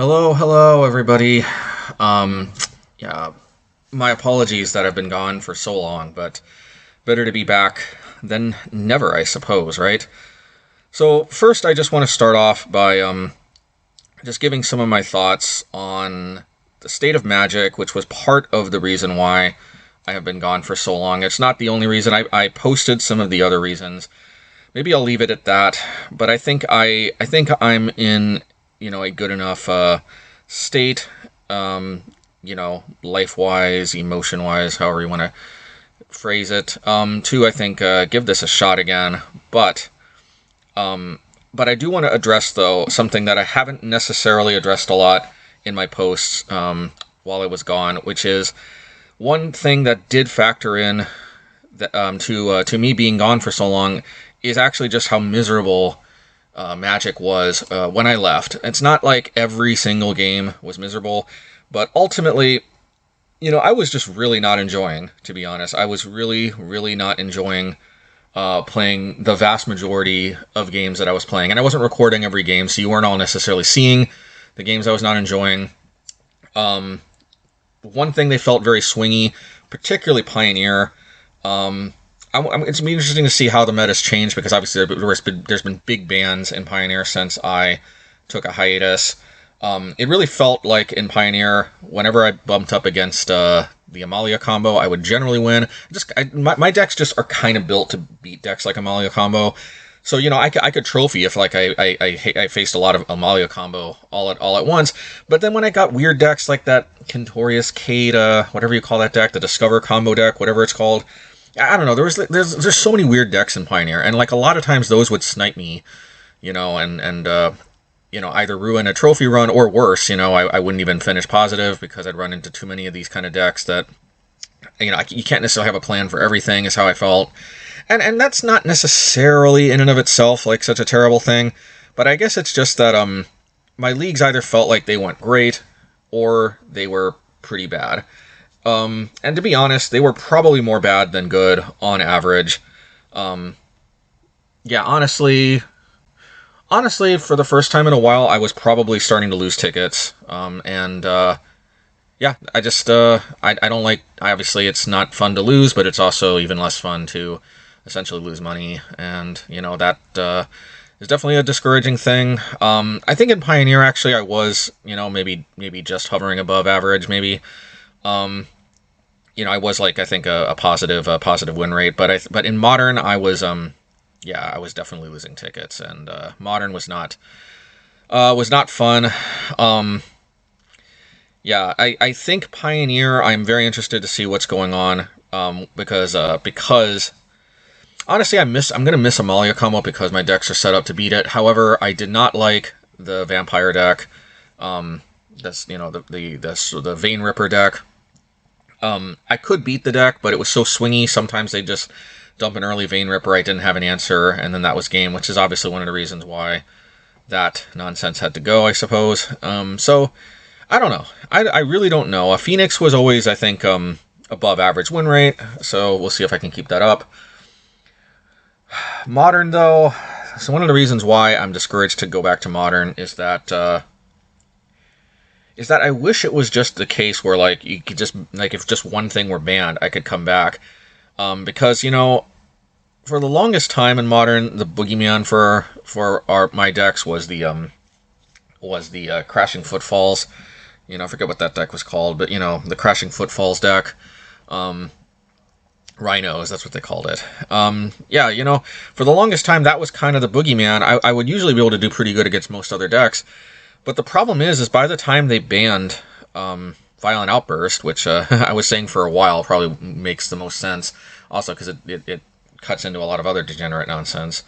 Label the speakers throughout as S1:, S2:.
S1: Hello, everybody. Um, yeah, my apologies that I've been gone for so long, but better to be back than never, I suppose, right? So first, I just want to start off by just giving some of my thoughts on the state of Magic, which was part of the reason why I have been gone for so long. It's not the only reason. I posted some of the other reasons. Maybe I'll leave it at that. But I think I'm in a good enough state, life wise, emotion wise, however you want to phrase it, to I think give this a shot again. But I do want to address though something that I haven't necessarily addressed a lot in my posts while I was gone, which is one thing that did factor in to me being gone for so long is actually just how miserable Magic was when I left. It's not like every single game was miserable, but ultimately, I was just really not enjoying, to be honest. I was really, really not enjoying playing the vast majority of games that I was playing. And I wasn't recording every game, so you weren't all necessarily seeing the games I was not enjoying. One thing, they felt very swingy, particularly Pioneer. It's been interesting to see how the meta's changed, because obviously there's been big bans in Pioneer since I took a hiatus. It really felt like in Pioneer, whenever I bumped up against the Amalia combo, I would generally win. My decks just are kind of built to beat decks like Amalia combo. So, I could trophy if like I faced a lot of Amalia combo all at once. But then when I got weird decks like that Kentorius Kate, whatever you call that deck, the Discover combo deck, whatever it's called, I don't know. There's so many weird decks in Pioneer, and like a lot of times those would snipe me, and either ruin a trophy run or worse. I wouldn't even finish positive because I'd run into too many of these kind of decks that you can't necessarily have a plan for everything. Is how I felt, and that's not necessarily in and of itself like such a terrible thing, but I guess it's just that my leagues either felt like they went great or they were pretty bad. And to be honest, they were probably more bad than good on average. Yeah, honestly, for the first time in a while, I was probably starting to lose tickets. Yeah, I don't like. Obviously, it's not fun to lose, but it's also even less fun to essentially lose money, and that is definitely a discouraging thing. I think in Pioneer, actually, I was maybe just hovering above average, maybe. I was like, I think a positive win rate, but in Modern I was I was definitely losing tickets, and Modern was not fun. I think Pioneer, I'm very interested to see what's going on, because honestly I'm gonna miss Amalia combo because my decks are set up to beat it. However, I did not like the Vampire deck. That's the Vein Ripper deck. I could beat the deck, but it was so swingy. Sometimes they just dump an early Vein Ripper. I didn't have an answer, and then that was game, which is obviously one of the reasons why that nonsense had to go, I suppose. So I don't know. I really don't know. A Phoenix was always, I think, above average win rate, so we'll see if I can keep that up. Modern, though, so one of the reasons why I'm discouraged to go back to Modern is that I wish it was just the case where, like, you could just, like, if just one thing were banned, I could come back. Because, for the longest time in Modern, the boogeyman for my decks was the Crashing Footfalls. I forget what that deck was called, but, the Crashing Footfalls deck. Rhinos, that's what they called it. For the longest time, that was kind of the boogeyman. I would usually be able to do pretty good against most other decks. But the problem is by the time they banned Violent Outburst, which I was saying for a while probably makes the most sense, also because it cuts into a lot of other degenerate nonsense.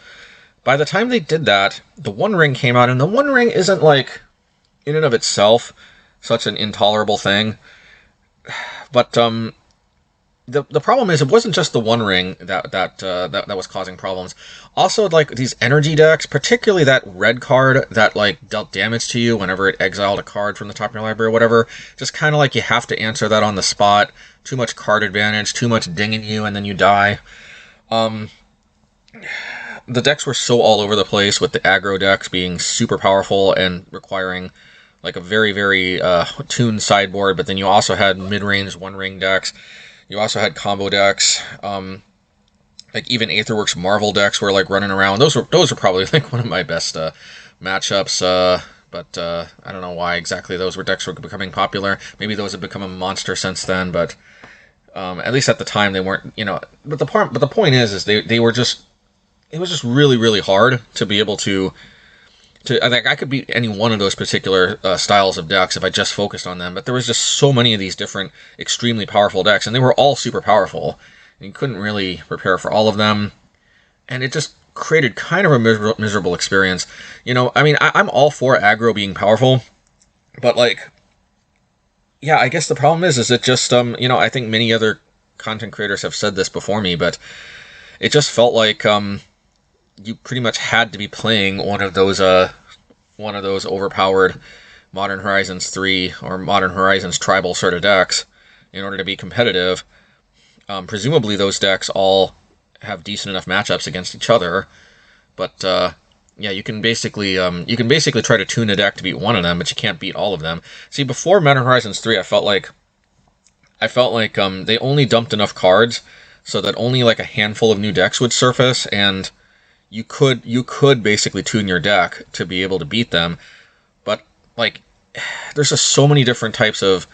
S1: By the time they did that, the One Ring came out, and the One Ring isn't, like, in and of itself such an intolerable thing. But the problem is it wasn't just the One Ring that was causing problems. Also, like, these energy decks, particularly that red card that, like, dealt damage to you whenever it exiled a card from the top of your library or whatever, just kind of like you have to answer that on the spot. Too much card advantage, too much dinging you, and then you die. The decks were so all over the place, with the aggro decks being super powerful and requiring like a very, very tuned sideboard, but then you also had mid-range one-ring decks. You also had combo decks. Like even Aetherworks Marvel decks were like running around. Those are probably like one of my best matchups. But I don't know why exactly those decks were becoming popular. Maybe those have become a monster since then, but at least at the time they weren't. But the point is they were just. It was just really, really hard to be able to. I think I could beat any one of those particular styles of decks if I just focused on them. But there was just so many of these different, extremely powerful decks, and they were all super powerful. And you couldn't really prepare for all of them, and it just created kind of a miserable experience. I mean, I'm all for aggro being powerful, but like, yeah, I guess the problem is it just I think many other content creators have said this before me, but it just felt like you pretty much had to be playing one of those overpowered Modern Horizons 3 or Modern Horizons tribal sort of decks in order to be competitive. Presumably those decks all have decent enough matchups against each other, but yeah, you can basically try to tune a deck to beat one of them, but you can't beat all of them. See, before Modern Horizons 3, I felt like they only dumped enough cards so that only like a handful of new decks would surface, and you could basically tune your deck to be able to beat them. But like, there's just so many different types of,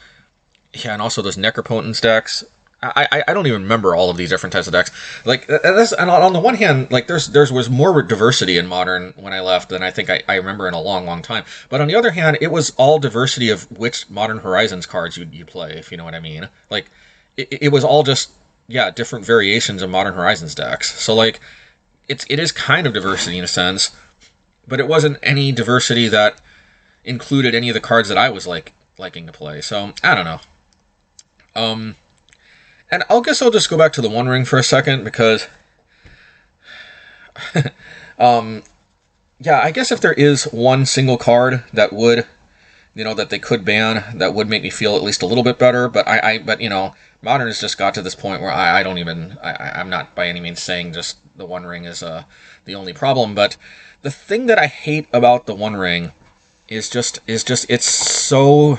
S1: yeah, and also those Necropotence decks. I don't even remember all of these different types of decks. Like, and on the one hand, like there was more diversity in Modern when I left than I think I remember in a long, long time. But on the other hand, it was all diversity of which Modern Horizons cards you play, if you know what I mean. Like, it was all just, yeah, different variations of Modern Horizons decks. So like, it is kind of diversity in a sense, but it wasn't any diversity that included any of the cards that I was liking to play. So I don't know. And I guess I'll just go back to the One Ring for a second because, yeah, I guess if there is one single card that would, that they could ban, that would make me feel at least a little bit better. But but Modern has just got to this point where I'm not by any means saying just the One Ring is the only problem. But the thing that I hate about the One Ring is just it's so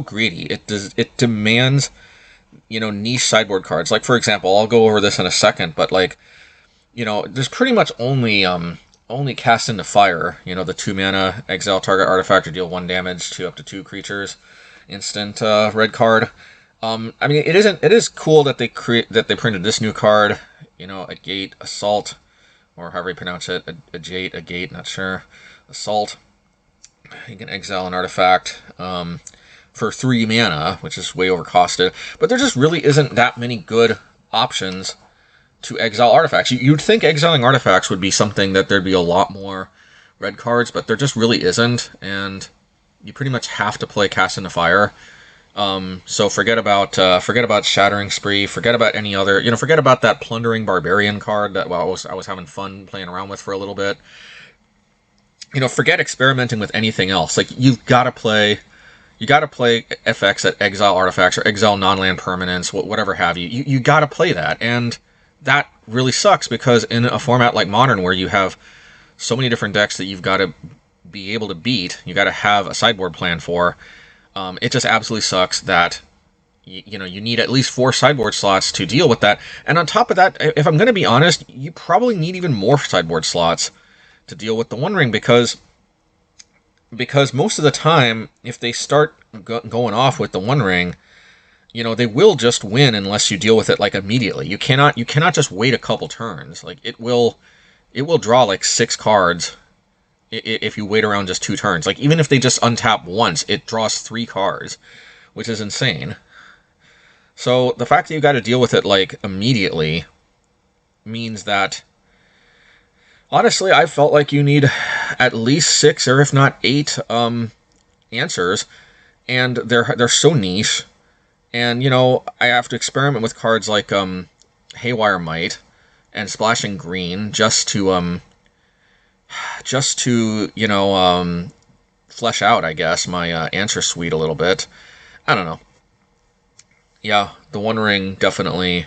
S1: greedy. It demands niche sideboard cards. Like, for example, I'll go over this in a second, but like, there's pretty much only Cast into Fire, the 2-mana exile target artifact or deal 1 damage to up to 2 creatures, instant red card. I mean, it is cool that they printed this new card, a Gate Assault, or however you pronounce it, a Gate, not sure, Assault. You can exile an artifact for 3 mana, which is way overcosted. But there just really isn't that many good options to exile artifacts. You'd think exiling artifacts would be something that there'd be a lot more red cards, but there just really isn't, and you pretty much have to play Cast into Fire. So forget about Shattering Spree, forget about any other, forget about that Plundering Barbarian card that I was having fun playing around with for a little bit. Forget experimenting with anything else. Like, you've got to play FX at exile artifacts or exile non-land permanents, whatever have you. You got to play that, and that really sucks because in a format like Modern where you have so many different decks that you've got to be able to beat, you got to have a sideboard plan for. It just absolutely sucks that you need at least 4 sideboard slots to deal with that. And on top of that, if I'm going to be honest, you probably need even more sideboard slots to deal with the One Ring because most of the time, if they start going off with the One Ring, they will just win unless you deal with it like immediately. You cannot just wait a couple turns. Like, it will draw like 6 cards if you wait around just 2 turns. Like, even if they just untap once, it draws 3 cards, which is insane. So the fact that you got to deal with it like immediately means that, honestly, I felt like you need at least 6 or if not 8 answers, and they're so niche. And I have to experiment with cards like Haywire Might and Splashing Green just to flesh out, I guess, my answer suite a little bit. I don't know. Yeah, the One Ring definitely.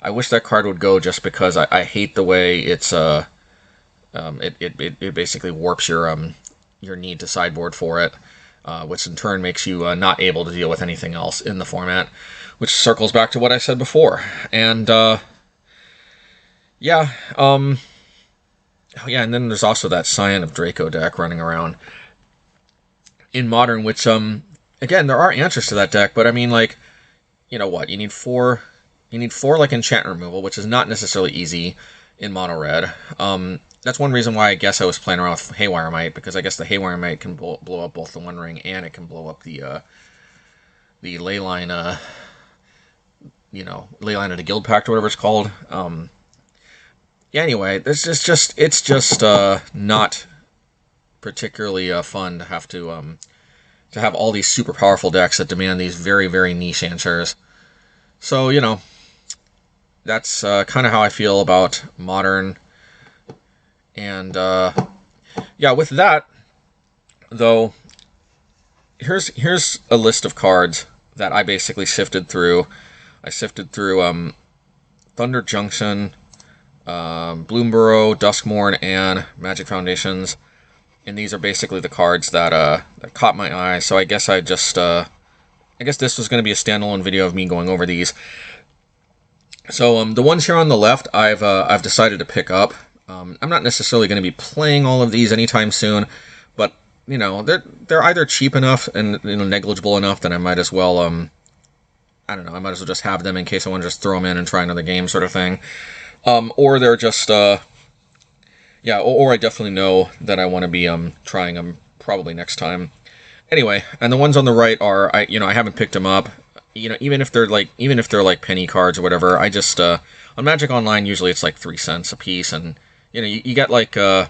S1: I wish that card would go just because I hate the way it's it basically warps your need to sideboard for it. which in turn makes you not able to deal with anything else in the format, which circles back to what I said before. And yeah, oh yeah, and then there's also that Scion of Draco deck running around in Modern, which again, there are answers to that deck, but I mean, like, you know what, you need four like enchantment removal, which is not necessarily easy in mono red. That's one reason why I guess I was playing around with Haywire Might, because I guess the Haywire Might can blow up both the One Ring and it can blow up the Leyline, Leyline of the Guild Pact or whatever it's called. Yeah, anyway, it's just not particularly fun to have all these super powerful decks that demand these very, very niche answers. So, you know, that's kind of how I feel about Modern. And yeah, with that, though, here's a list of cards that I basically sifted through. I sifted through Thunder Junction, Bloomburrow, Duskmourn, and Magic Foundations, and these are basically the cards that caught my eye. So I guess I guess this was going to be a standalone video of me going over these. So the ones here on the left, I've decided to pick up. I'm not necessarily going to be playing all of these anytime soon, but you know, they're either cheap enough and negligible enough that I might as well I don't know, I might as well just have them in case I want to just throw them in and try another game, sort of thing. Or they're just yeah, or I definitely know that I want to be trying them probably next time. Anyway, and the ones on the right are I haven't picked them up. Even if they're like penny cards or whatever, I just on Magic Online usually it's like 3 cents a piece, and you get like 10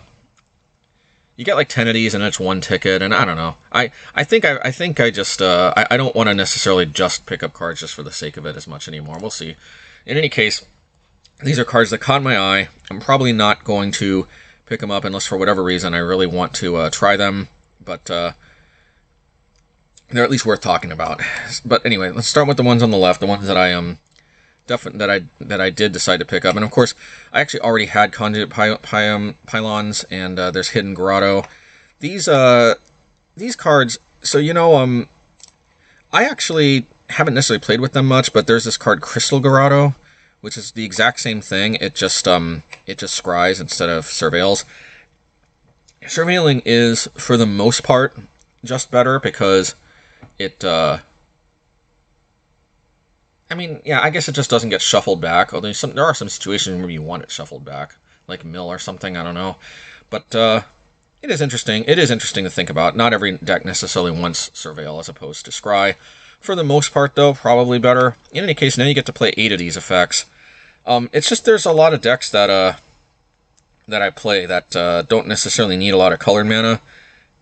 S1: of these and it's one ticket, and I don't know. I think I just I don't want to necessarily just pick up cards just for the sake of it as much anymore. We'll see. In any case, these are cards that caught my eye. I'm probably not going to pick them up unless for whatever reason I really want to try them, but they're at least worth talking about. But anyway, let's start with the ones on the left, the ones that I that I did decide to pick up. And of course, I actually already had Conduit Pylons, and there's Hidden Grotto. These cards, so I actually haven't necessarily played with them much, but there's this card Crystal Grotto, which is the exact same thing. It just scries instead of surveils. Surveilling is, for the most part, just better because it I mean, yeah, I guess it just doesn't get shuffled back. Although there are some situations where you want it shuffled back, like Mill or something. I don't know, but it is interesting. It is interesting to think about. Not every deck necessarily wants Surveil as opposed to Scry. For the most part, though, probably better. In any case, now you get to play 8 of these effects. It's just there's a lot of decks that I play that don't necessarily need a lot of colored mana,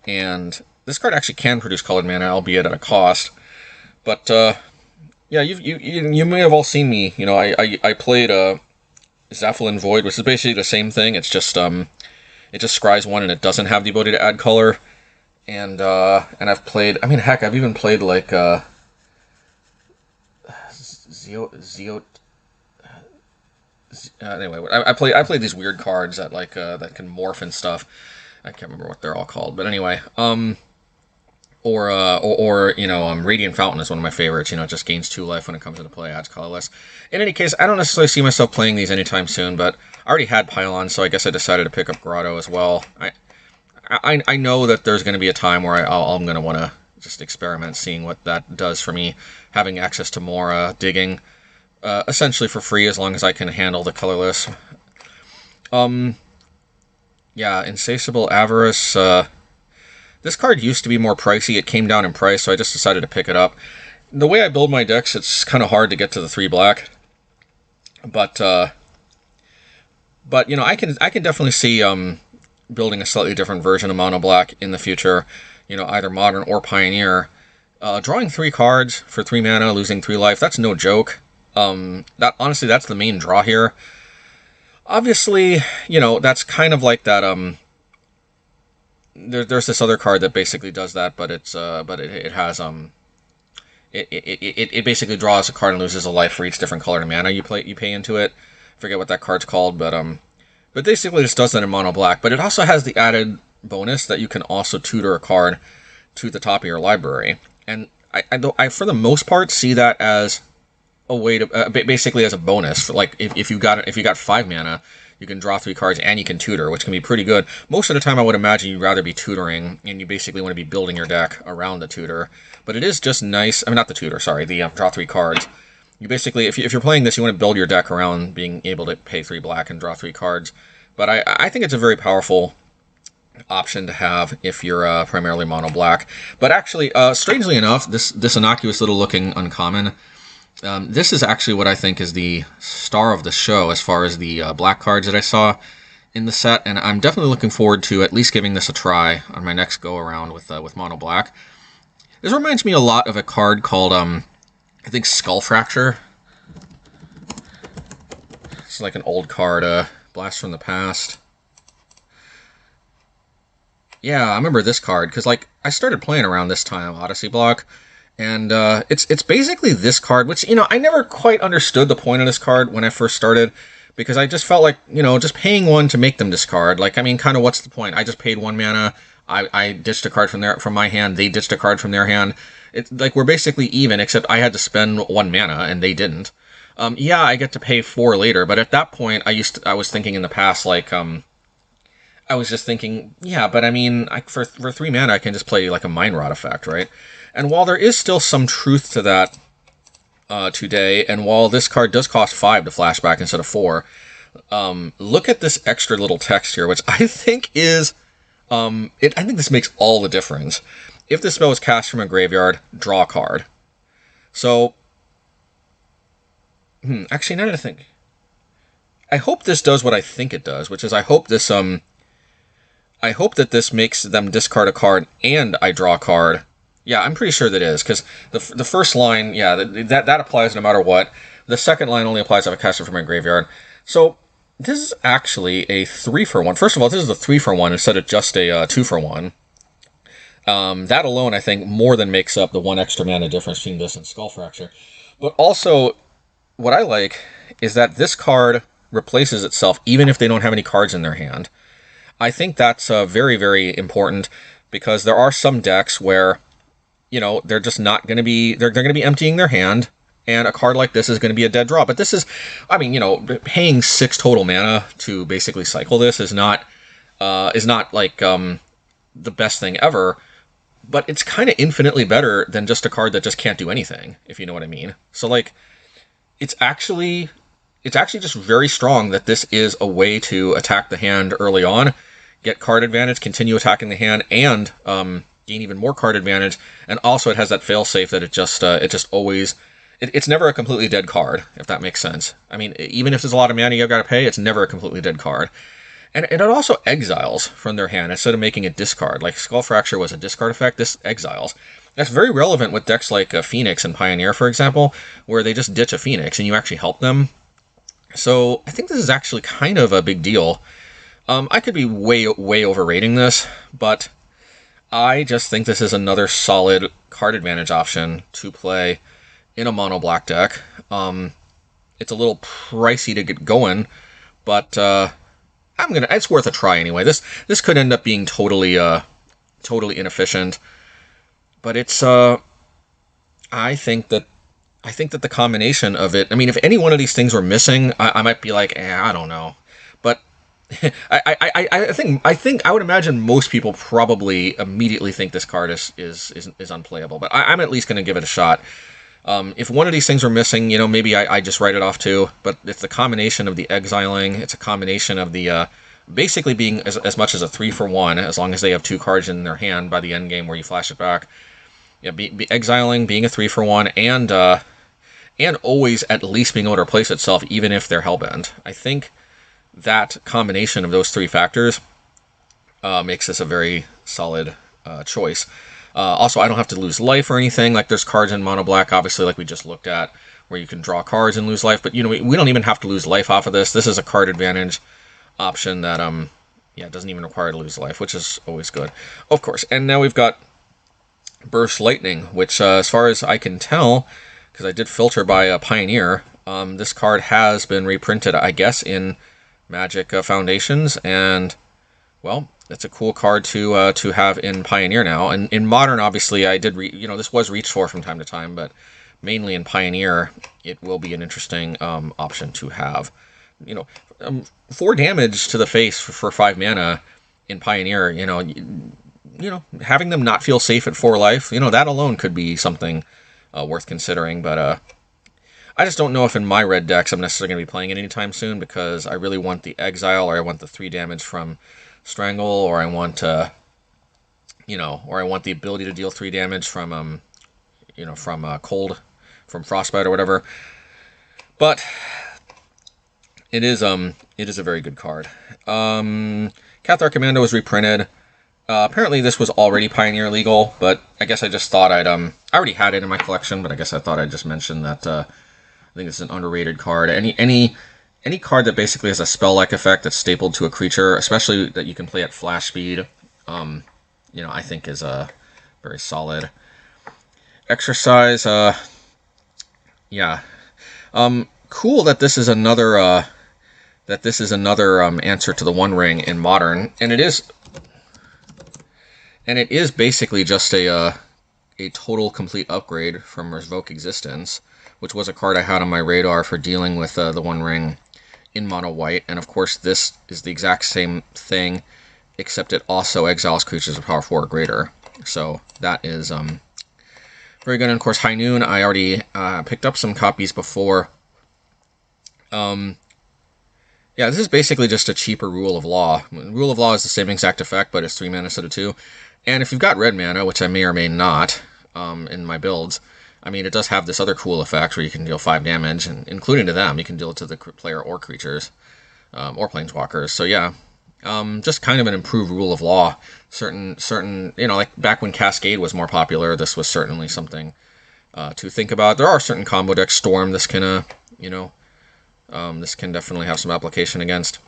S1: and this card actually can produce colored mana, albeit at a cost. But yeah, you may have all seen me. I played Zaphalin Void, which is basically the same thing. It's just it just scries one and it doesn't have the ability to add color. And I've played. I mean, heck, I've even played like anyway, I played these weird cards that that can morph and stuff. I can't remember what they're all called, but anyway, Radiant Fountain is one of my favorites. It just gains 2 life when it comes into play, adds colorless. In any case, I don't necessarily see myself playing these anytime soon, but I already had Pylon, so I guess I decided to pick up Grotto as well. I know that there's going to be a time where I'm going to want to just experiment, seeing what that does for me, having access to more digging, essentially for free as long as I can handle the colorless. Yeah, Insatiable Avarice. This card used to be more pricey. It came down in price, so I just decided to pick it up. The way I build my decks, it's kind of hard to get to the 3 black. But I can definitely see building a slightly different version of Mono Black in the future. Either Modern or Pioneer. Drawing 3 cards for 3 mana, losing 3 life, that's no joke. Honestly, that's the main draw here. Obviously, that's kind of like that. There's this other card that basically does that, but it basically draws a card and loses a life for each different color of mana you pay into it. I forget what that card's called, but basically this does that in mono black. But it also has the added bonus that you can also tutor a card to the top of your library. And I for the most part see that as a way to basically as a bonus. For like if you got 5 mana, you can draw 3 cards and you can tutor, which can be pretty good. Most of the time, I would imagine you'd rather be tutoring, and you basically want to be building your deck around the tutor. But it is just nice. I mean, not the tutor. Sorry, the draw 3 cards. You basically, if you're playing this, you want to build your deck around being able to pay 3 black and draw 3 cards. But I think it's a very powerful option to have if you're primarily mono black. But actually, strangely enough, this innocuous little looking uncommon, this is actually what I think is the star of the show as far as the black cards that I saw in the set, and I'm definitely looking forward to at least giving this a try on my next go around with mono black. This reminds me a lot of a card called I think Skull Fracture. It's like an old card, Blast from the Past. Yeah, I remember this card, because like I started playing around this time, Odyssey block, and it's basically this card, which, you know, I never quite understood the point of this card when I first started, because I just felt like, you know, just paying 1 to make them discard, like, I mean, kind of what's the point? I just paid 1 mana, I ditched a card from my hand, they ditched a card from their hand. It's like we're basically even, except I had to spend 1 mana and they didn't. Yeah, I get to pay 4 later, but at that point, I was thinking in the past, like, I was just thinking, yeah, but I mean, for 3 mana, I can just play like a Mind Rot effect, right? And while there is still some truth to that today, and while this card does cost 5 to flashback instead of 4, look at this extra little text here, which I think is, I think this makes all the difference. If the spell is cast from a graveyard, draw a card. So, actually, now that I think, I hope this does what I think it does, which is I hope this, I hope that this makes them discard a card and I draw a card. Yeah, I'm pretty sure that is, because the first line, yeah, that applies no matter what. The second line only applies if I cast it from my graveyard. So, this is actually a 3-for-1. First of all, this is a 3-for-1 instead of just a 2-for-1. That alone, I think, more than makes up the 1 extra mana difference between this and Skull Fracture. But also, what I like is that this card replaces itself even if they don't have any cards in their hand. I think that's very, very important, because there are some decks where, you know, they're just not going to be, they're going to be emptying their hand, and a card like this is going to be a dead draw. But this is, I mean, you know, paying 6 total mana to basically cycle this is not like the best thing ever, but it's kind of infinitely better than just a card that just can't do anything, if you know what I mean. So, like, it's actually just very strong that this is a way to attack the hand early on, get card advantage, continue attacking the hand, and gain even more card advantage. And also, it has that failsafe that it just always, it's never a completely dead card, if that makes sense. I mean, even if there's a lot of mana you've got to pay, it's never a completely dead card. And it also exiles from their hand instead of making it discard. Like Skull Fracture was a discard effect, this exiles. That's very relevant with decks like Phoenix and Pioneer, for example, where they just ditch a Phoenix and you actually help them. So I think this is actually kind of a big deal. I could be way overrating this, but I just think this is another solid card advantage option to play in a mono black deck. It's a little pricey to get going, but it's worth a try anyway. This could end up being totally inefficient, but it's I think that the combination of it, I mean, if any one of these things were missing, I might be like, I don't know. But I think I would imagine most people probably immediately think this card is unplayable. But I'm at least going to give it a shot. If one of these things were missing, you know, maybe I just write it off too. But it's the combination of the exiling, it's a combination of the basically being as much as a 3-for-1, as long as they have 2 cards in their hand by the end game where you flash it back. Yeah, be exiling, being a 3-for-1, and always at least being able to replace itself even if they're hellbent. I think that combination of those 3 factors makes this a very solid choice. Also, I don't have to lose life or anything. Like, there's cards in mono black, obviously, like we just looked at, where you can draw cards and lose life. But, you know, we don't even have to lose life off of this. This is a card advantage option that, doesn't even require to lose life, which is always good. Of course. And now we've got Burst Lightning, which, as far as I can tell, because I did filter by Pioneer, this card has been reprinted, I guess, in Magic Foundations, and well, it's a cool card to have in Pioneer now. And in Modern, obviously, I did this was reached for from time to time, but mainly in Pioneer, it will be an interesting option to have. 4 damage to the face for 5 mana in Pioneer. Having them not feel safe at 4 life, that alone could be something worth considering. But I just don't know if in my red decks I'm necessarily going to be playing it anytime soon, because I really want the Exile, or I want the 3 damage from Strangle, or I want or I want the ability to deal 3 damage from Cold, from Frostbite or whatever. But it is a very good card. Cathar Commando was reprinted. Apparently this was already Pioneer legal, but I guess I just thought I already had it in my collection, but I guess I thought I'd just mention that I think it's an underrated card. Any card that basically has a spell-like effect that's stapled to a creature, especially that you can play at flash speed, I think is a very solid. Exercise, yeah. Cool that this is another answer to the One Ring in Modern, and it is basically just a total complete upgrade from Revoke Existence, which was a card I had on my radar for dealing with the One Ring in mono white. And of course this is the exact same thing, except it also exiles creatures of power 4 or greater. So that is very good. And of course High Noon, I already picked up some copies before. Yeah, this is basically just a cheaper Rule of Law. Rule of Law is the same exact effect, but it's 3 mana instead of 2. And if you've got red mana, which I may or may not in my builds, I mean, it does have this other cool effect where you can deal 5 damage, and including to them, you can deal it to the player or creatures, or planeswalkers. So yeah, just kind of an improved Rule of Law. Certain, like back when Cascade was more popular, this was certainly something to think about. There are certain combo decks, Storm, this can, this can definitely have some application against.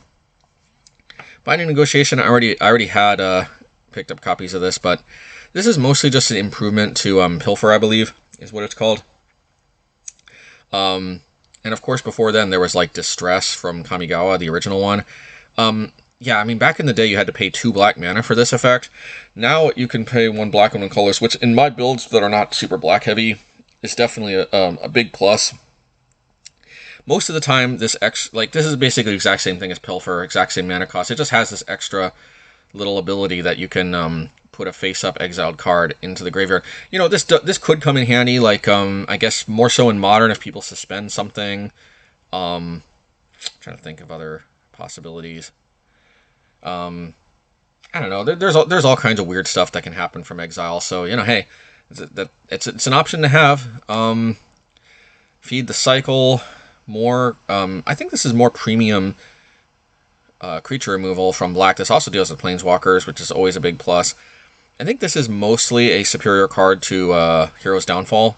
S1: Binding Negotiation, I already had picked up copies of this, but this is mostly just an improvement to Pilfer, I believe, is what it's called. And of course, before then, there was like Distress from Kamigawa, the original one. Yeah, I mean, back in the day, you had to pay 2 black mana for this effect. Now you can pay 1 black and 1 colorless, which in my builds that are not super black heavy is definitely a big plus. Most of the time, this is basically the exact same thing as Pilfer, exact same mana cost. It just has this extra little ability that you can put a face-up exiled card into the graveyard. This could come in handy, like, I guess more so in Modern if people suspend something. Trying to think of other possibilities. I don't know. There's all kinds of weird stuff that can happen from exile. So hey, it's an option to have. Feed the cycle more. I think this is more premium creature removal from black. This also deals with planeswalkers, which is always a big plus. I think this is mostly a superior card to Hero's Downfall.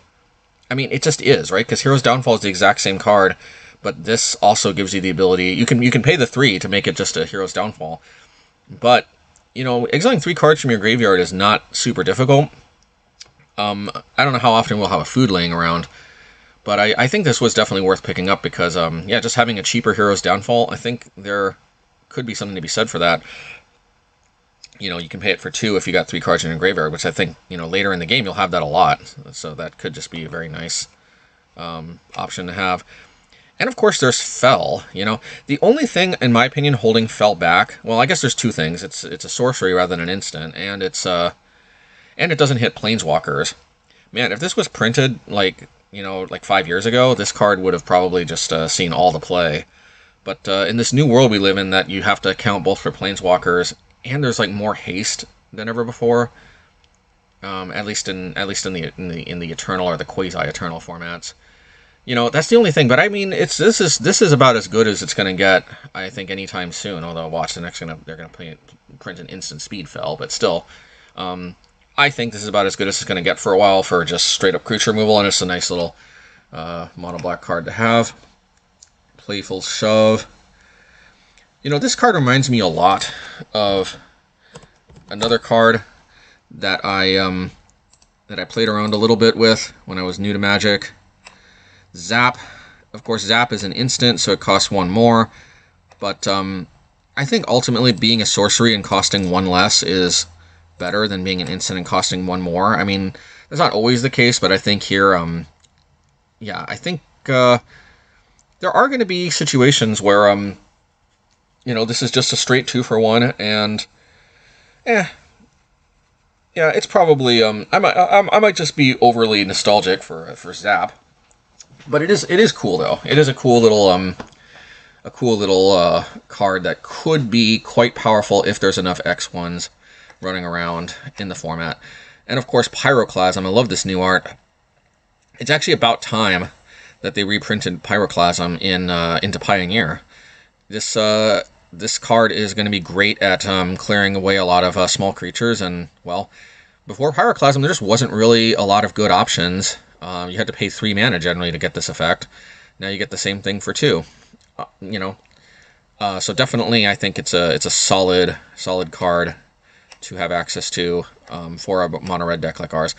S1: I mean, it just is, right? Because Hero's Downfall is the exact same card, but this also gives you the ability. You can pay the 3 to make it just a Hero's Downfall. But, exiling 3 cards from your graveyard is not super difficult. I don't know how often we'll have a food laying around, but I think this was definitely worth picking up because, yeah, just having a cheaper Hero's Downfall, I think there could be something to be said for that. You can pay it for 2 if you got 3 cards in your graveyard, which I think, later in the game you'll have that a lot. So that could just be a very nice option to have. And of course there's Fell. The only thing, in my opinion, holding Fell back, well, I guess there's 2 things. It's a sorcery rather than an instant, and it doesn't hit planeswalkers. Man, if this was printed like 5 years ago, this card would have probably just seen all the play. But in this new world we live in, that you have to account both for planeswalkers and there's like more haste than ever before. At least in the Eternal or the quasi-Eternal formats. That's the only thing. But I mean, this is about as good as it's going to get, I think, anytime soon. Although watch, they're going to print an instant speed Fell, but still, I think this is about as good as it's going to get for a while for just straight up creature removal, and it's a nice little mono black card to have. Playful Shove. This card reminds me a lot of another card that I played around a little bit with when I was new to Magic. Zap. Of course, Zap is an instant, so it costs 1 more. But I think ultimately being a sorcery and costing 1 less is better than being an instant and costing 1 more. I mean, that's not always the case, but I think here, yeah, I think there are going to be situations where, this is just a straight 2 for 1, and, yeah, it's probably, I might just be overly nostalgic for Zap, but it is cool though. It is a cool little card that could be quite powerful if there's enough X1s running around in the format. And of course, Pyroclasm. I love this new art. It's actually about time that they reprinted Pyroclasm into Pioneer. This card is going to be great at clearing away a lot of small creatures, and, well, before Pyroclasm, there just wasn't really a lot of good options. You had to pay 3 mana generally to get this effect. Now you get the same thing for 2. So definitely I think it's a solid card to have access to for a mono red deck like ours.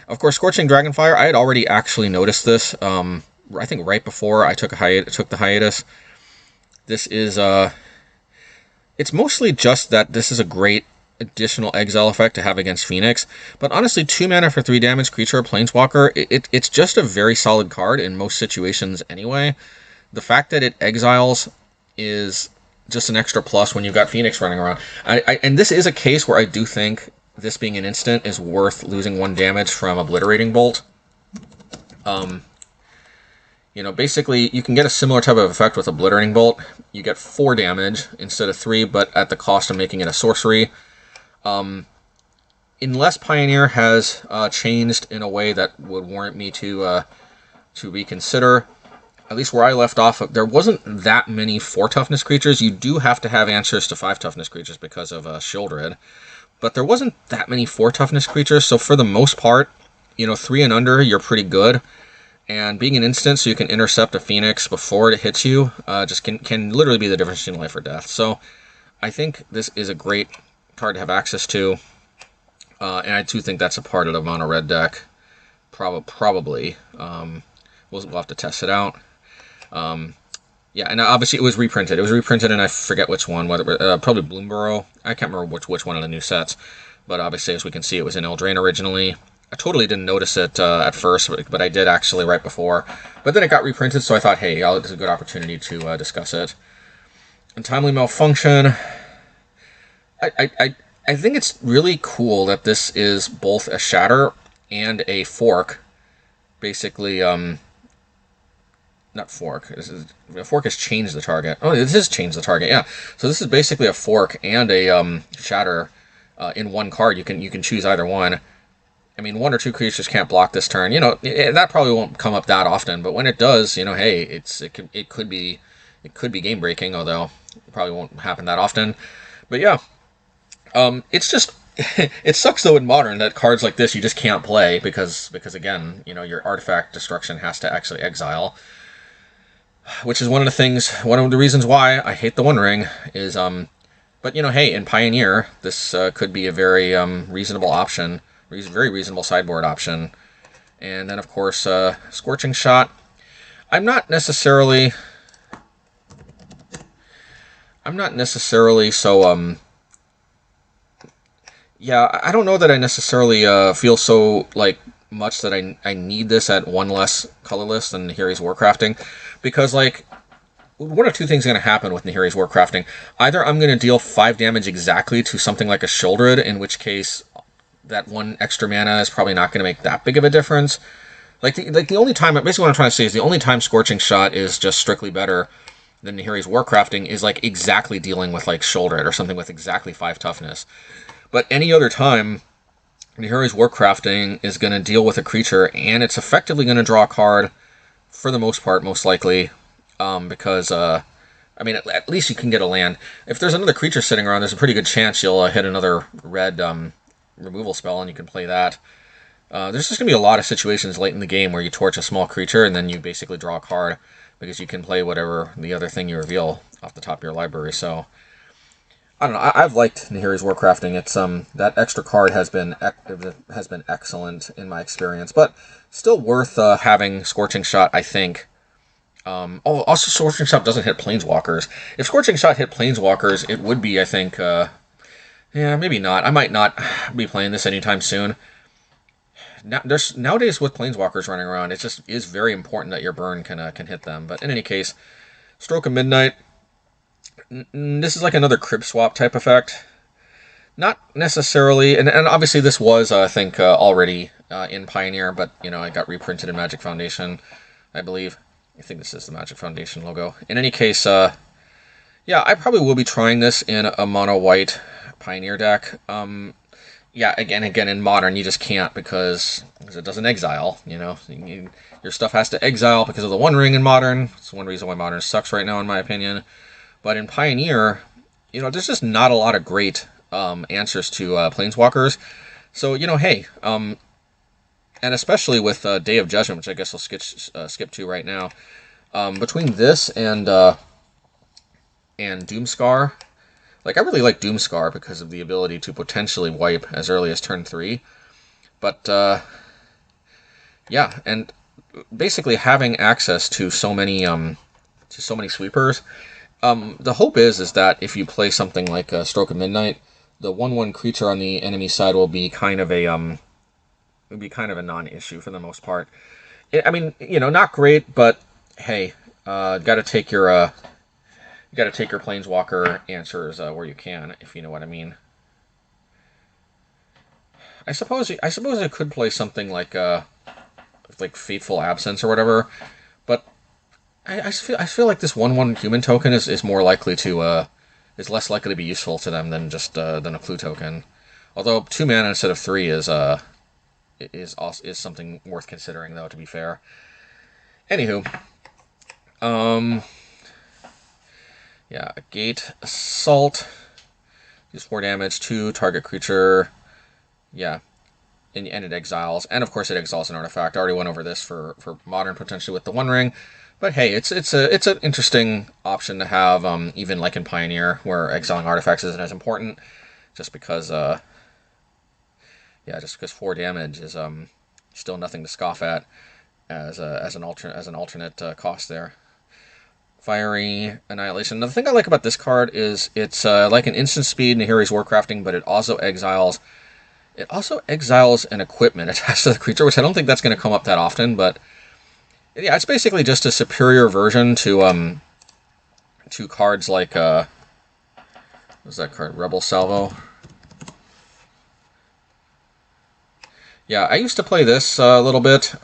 S1: Of course, Scorching Dragonfire, I had already actually noticed this. I think right before I took the hiatus. This is it's mostly just that this is a great additional exile effect to have against Phoenix, but honestly, 2 mana for 3 damage creature, Planeswalker, it's just a very solid card in most situations anyway. The fact that it exiles is just an extra plus when you've got Phoenix running around. And this is a case where I do think this being an instant is worth losing 1 damage from Obliterating Bolt. Basically, you can get a similar type of effect with Obliterating Bolt. You get 4 damage instead of 3, but at the cost of making it a sorcery. Unless Pioneer has changed in a way that would warrant me to reconsider, at least where I left off, there wasn't that many 4 toughness creatures. You do have to have answers to 5 toughness creatures because of Shieldred, but there wasn't that many 4 toughness creatures, so for the most part, 3 and under, you're pretty good. And being an instant so you can intercept a Phoenix before it hits you just can literally be the difference between life or death. So I think this is a great card to have access to, and I do think that's a part of the mono red deck. Probably. We'll have to test it out. Yeah, and obviously it was reprinted. It was reprinted, and I forget which one. Whether probably Bloomborough. I can't remember which one of the new sets. But obviously, as we can see, it was in Eldraine originally. I totally didn't notice it at first, but I did actually right before. But then it got reprinted, so I thought, hey, it's a good opportunity to discuss it. Untimely Malfunction. I think it's really cool that this is both a shatter and a fork. Basically, not fork. A fork has changed the target. Oh, this has changed the target, yeah. So this is basically a fork and a shatter in one card. You can choose either one. I mean, 1 or 2 creatures can't block this turn. That probably won't come up that often, but when it does, hey, it could be game breaking, although it probably won't happen that often. But yeah, it's just it sucks though in Modern that cards like this you just can't play because again, your artifact destruction has to actually exile, which is one of the reasons why I hate the One Ring is but hey, in Pioneer this could be a very reasonable option. Very reasonable sideboard option. And then, of course, Scorching Shot. I'm not necessarily so, yeah, I don't know that I necessarily feel so, much that I need this at 1 less colorless than Nahiri's Warcrafting. Because, one of 2 things are going to happen with Nahiri's Warcrafting. Either I'm going to deal 5 damage exactly to something like a Shieldred, in which case that 1 extra mana is probably not going to make that big of a difference. The only time, basically what I'm trying to say is the only time Scorching Shot is just strictly better than Nahiri's Warcrafting is exactly dealing with Shieldred or something with exactly 5 toughness. But any other time, Nahiri's Warcrafting is going to deal with a creature and it's effectively going to draw a card for the most part, most likely, because I mean, at least you can get a land. If there's another creature sitting around, there's a pretty good chance you'll hit another red removal spell, and you can play that. There's just going to be a lot of situations late in the game where you torch a small creature, and then you basically draw a card, because you can play whatever the other thing you reveal off the top of your library. So, I don't know. I've liked Nahiri's Warcrafting. It's that extra card has been excellent in my experience, but still worth having Scorching Shot, I think. Oh, also Scorching Shot doesn't hit Planeswalkers. If Scorching Shot hit Planeswalkers, it would be, I think, yeah, maybe not. I might not be playing this anytime soon. Now, there's nowadays with Planeswalkers running around, it just is very important that your burn can hit them. But in any case, Stroke of Midnight. This is like another crib swap type effect. Not necessarily, and obviously this was, I think, already in Pioneer, but it got reprinted in Magic Foundation, I believe. I think this is the Magic Foundation logo. In any case, yeah, I probably will be trying this in a mono white Pioneer deck. Yeah, again, in Modern you just can't because it doesn't exile. Your stuff has to exile because of the One Ring in Modern. It's one reason why Modern sucks right now, in my opinion. But in Pioneer, there's just not a lot of great answers to Planeswalkers. So, hey, and especially with Day of Judgment, which I guess I'll skip to right now, between this and Doomscar, like I really like Doomscar because of the ability to potentially wipe as early as turn 3. But, yeah, and basically having access to so many sweepers, the hope is that if you play something like Stroke of Midnight, the 1/1 creature on the enemy side will be kind of a non-issue for the most part. I mean, not great, but hey, got to take your Planeswalker answers where you can, if you know what I mean. I suppose I could play something like Fateful Absence or whatever, but I feel like this 1/1 human token is more likely to is less likely to be useful to them than just than a clue token. Although 2 mana instead of 3 is something worth considering, though, to be fair. Anywho, yeah, Gate Assault, deals 4 damage to target creature. Yeah, and it exiles, and of course it exiles an artifact. I already went over this for Modern potentially with the One Ring. But hey, it's an interesting option to have, even like in Pioneer, where exiling artifacts isn't as important, just because 4 damage is still nothing to scoff at as an alternate cost there. Fiery Annihilation. The thing I like about this card is it's like an instant speed in Heroes Warcrafting, but it also exiles an equipment attached to the creature, which I don't think that's going to come up that often, but yeah, it's basically just a superior version to cards like what's that card? Rebel Salvo. Yeah, I used to play this a little bit.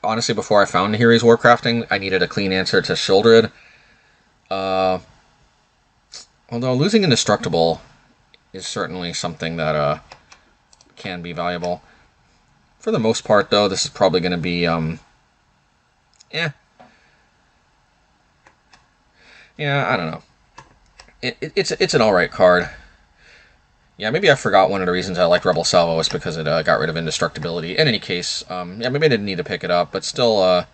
S1: Honestly, before I found Heroes Warcrafting, I needed a clean answer to Sheoldred. Although losing Indestructible is certainly something that can be valuable. For the most part, though, this is probably going to be yeah, I don't know. It's an alright card. Yeah, maybe I forgot one of the reasons I liked Rebel Salvo was because it got rid of indestructibility. In any case, yeah, maybe I didn't need to pick it up, but still,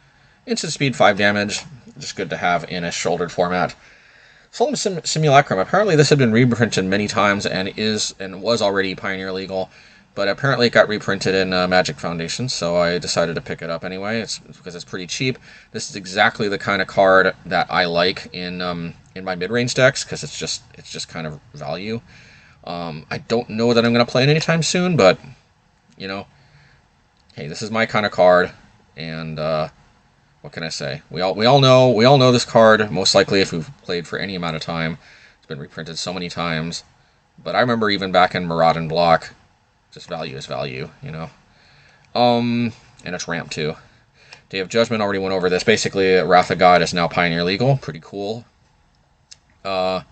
S1: instant speed, 5 damage, just good to have in a shouldered format. Solemn Simulacrum. Apparently this had been reprinted many times and was already Pioneer legal, but apparently it got reprinted in Magic Foundation, so I decided to pick it up anyway. It's because it's pretty cheap. This is exactly the kind of card that I like in my mid-range decks, because it's just kind of value. I don't know that I'm going to play it anytime soon, but, hey, this is my kind of card, and what can I say? We all know this card, most likely if we've played for any amount of time. It's been reprinted so many times, but I remember even back in Maraudon Block, just value is value, and it's ramp too. Day of Judgment, already went over this. Basically, Wrath of God is now Pioneer legal. Pretty cool. Yeah,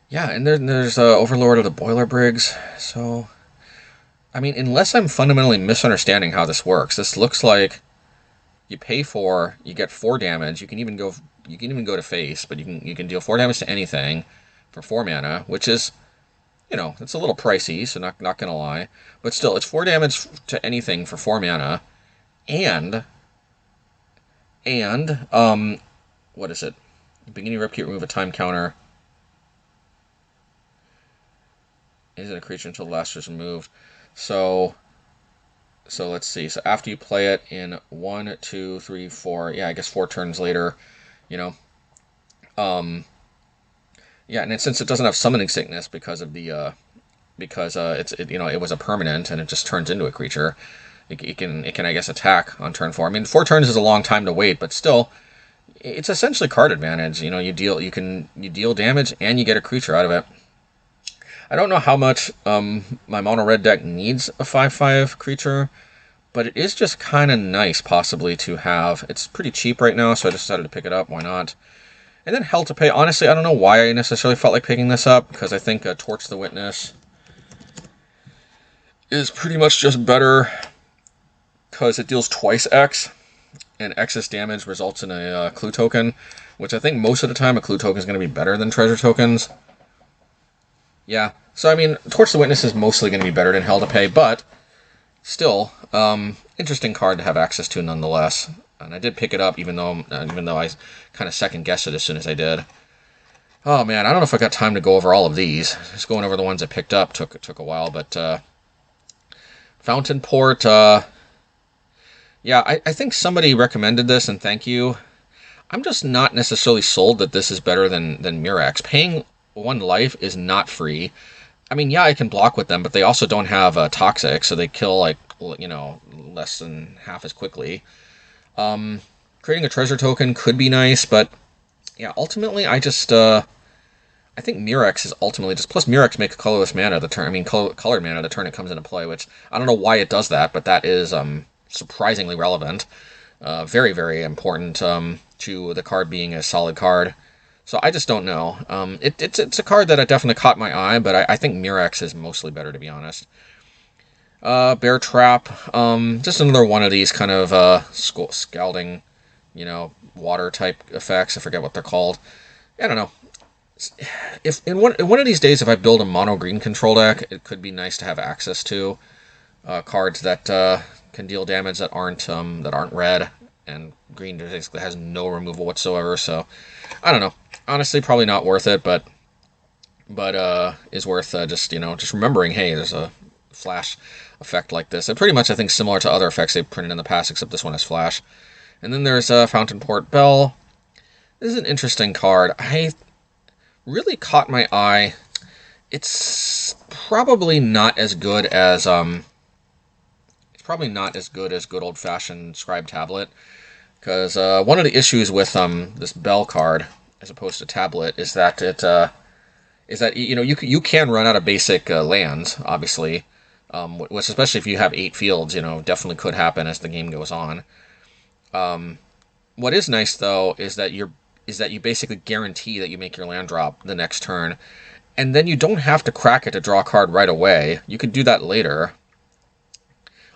S1: and there's Overlord of the Boiler Brigs. So, I mean, unless I'm fundamentally misunderstanding how this works, this looks like you pay 4, you get 4 damage. You can even go to face, but you can deal 4 damage to anything for 4 mana, which is, it's a little pricey, so not gonna lie, but still, it's 4 damage to anything for 4 mana, and what is it? Beginning of upkeep, remove a time counter. Is it a creature until the last is removed? So, So let's see. So after you play it in 1, 2, 3, 4, yeah, I guess 4 turns later, you know, um, yeah, and since it doesn't have summoning sickness because of the it was a permanent and it just turns into a creature. It can I guess attack on turn 4. I mean, 4 turns is a long time to wait, but still, it's essentially card advantage. You deal damage and you get a creature out of it. I don't know how much my mono red deck needs a 5/5 creature, but it is just kind of nice possibly to have. It's pretty cheap right now, so I decided to pick it up. Why not? And then Hell to Pay. Honestly, I don't know why I necessarily felt like picking this up, because I think Torch the Witness is pretty much just better because it deals twice X, and X's damage results in a clue token, which I think most of the time a clue token is going to be better than treasure tokens. Yeah, so I mean, Torch the Witness is mostly going to be better than Hell to Pay, but still, interesting card to have access to nonetheless. And I did pick it up, even though I kind of second guessed it as soon as I did. Oh man, I don't know if I got time to go over all of these. Just going over the ones I picked up took a while, but Fountain Port. Yeah, I think somebody recommended this, and thank you. I'm just not necessarily sold that this is better than Mirax. Paying 1 life is not free. I mean, yeah, I can block with them, but they also don't have Toxic, so they kill, like, less than half as quickly. Creating a treasure token could be nice, but yeah, ultimately, I think Mirax is ultimately just... Plus, Mirax makes colorless mana the turn... I mean, colored mana the turn it comes into play, which I don't know why it does that, but that is surprisingly relevant. Very, very important to the card being a solid card. So I just don't know. It's a card that definitely caught my eye, but I think Mirax is mostly better, to be honest. Bear Trap. Just another one of these kind of scalding, water type effects. I forget what they're called. I don't know. If in one of these days, if I build a mono green control deck, it could be nice to have access to cards that can deal damage that aren't red, and green basically has no removal whatsoever. So I don't know. Honestly, probably not worth it, but is worth just remembering. Hey, there's a flash effect like this. And pretty much, I think, similar to other effects they've printed in the past, except this one has flash. And then there's Fountain Port Bell. This is an interesting card. I really caught my eye. It's probably not as good as good old-fashioned Scribe Tablet, because one of the issues with this Bell card as opposed to Tablet is that you can run out of basic lands, obviously, which, especially if you have 8 fields, definitely could happen as the game goes on. What is nice, though, is that you basically guarantee that you make your land drop the next turn, and then you don't have to crack it to draw a card right away. You could do that later.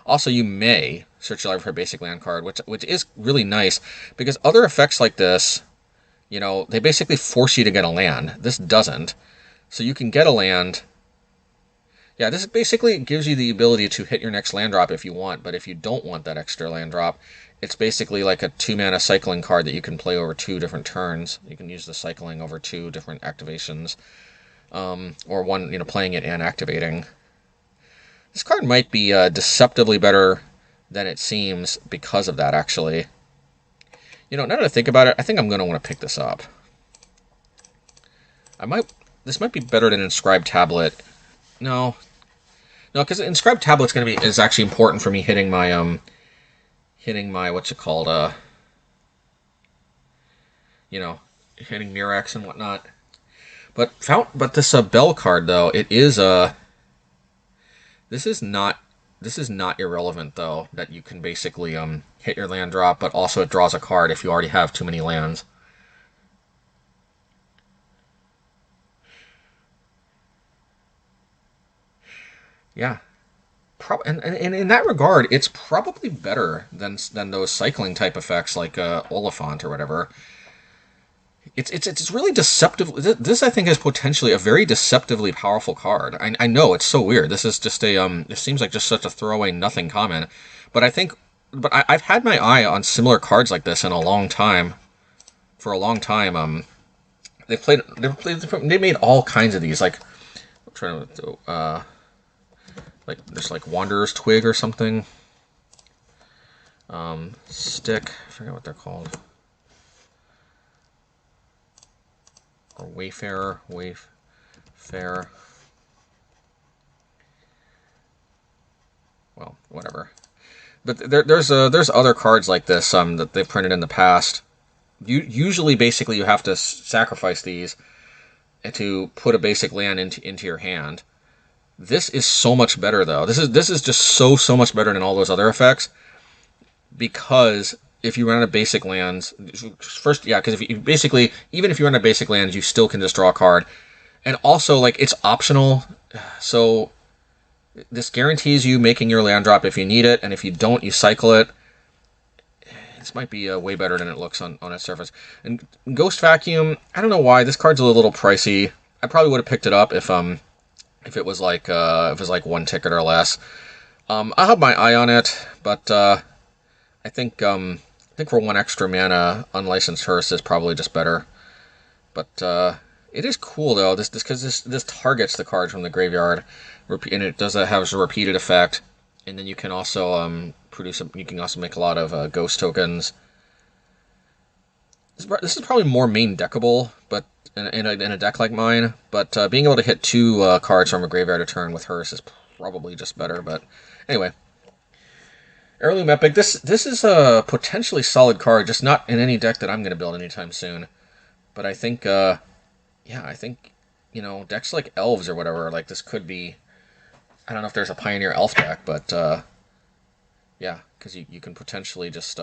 S1: Also, you may search your library for a basic land card, which is really nice, because other effects like this, they basically force you to get a land. This doesn't. So you can get a land. Yeah, this basically gives you the ability to hit your next land drop if you want, but if you don't want that extra land drop, it's basically like a 2-mana cycling card that you can play over 2 different turns. You can use the cycling over 2 different activations, or one, playing it and activating. This card might be deceptively better than it seems because of that, actually. Now that I think about it, I think I'm going to want to pick this up. This might be better than Inscribed Tablet. No, because Inscribed Tablet's is actually important for me hitting my what's it called, hitting Mirax and whatnot. But this Bell card, though, it is this is not irrelevant, though, that you can basically hit your land drop, but also it draws a card if you already have too many lands. Yeah. And in that regard, it's probably better than those cycling type effects like Oliphant or whatever. It's really deceptive. This, I think, is potentially a very deceptively powerful card. I know it's so weird. This is just it seems like just such a throwaway nothing common, but I've had my eye on similar cards like this in a long time. For a long time, they made all kinds of these. Like, I'm trying to like there's like Wanderer's Twig or something. Stick, I forget what they're called. Or Wayfarer, Wayfarer. Well, whatever. But there's other cards like this that they've printed in the past. Usually, basically, you have to sacrifice these to put a basic land into your hand. This is so much better, though. This is just so much better than all those other effects, because if you run out of basic lands, first, yeah, because if you basically, even if you run out of basic lands, you still can just draw a card, and also like it's optional, so this guarantees you making your land drop if you need it, and if you don't, you cycle it. This might be way better than it looks on its surface. And Ghost Vacuum, I don't know why this card's a little pricey. I probably would have picked it up if it was like one ticket or less. I'll have my eye on it, but I think for one extra mana, Unlicensed Hearse is probably just better. But it is cool though. This targets the card from the graveyard, and it does have a repeated effect. And then you can also you can also make a lot of ghost tokens. This is probably more main deckable, but in a deck like mine. But being able to hit 2 cards from a graveyard a turn with Hearse is probably just better. But anyway, Heirloom Epic. This is a potentially solid card, just not in any deck that I'm going to build anytime soon. But I think, yeah, I think, decks like Elves or whatever, like this could be. I don't know if there's a Pioneer Elf deck, but yeah, because you can potentially just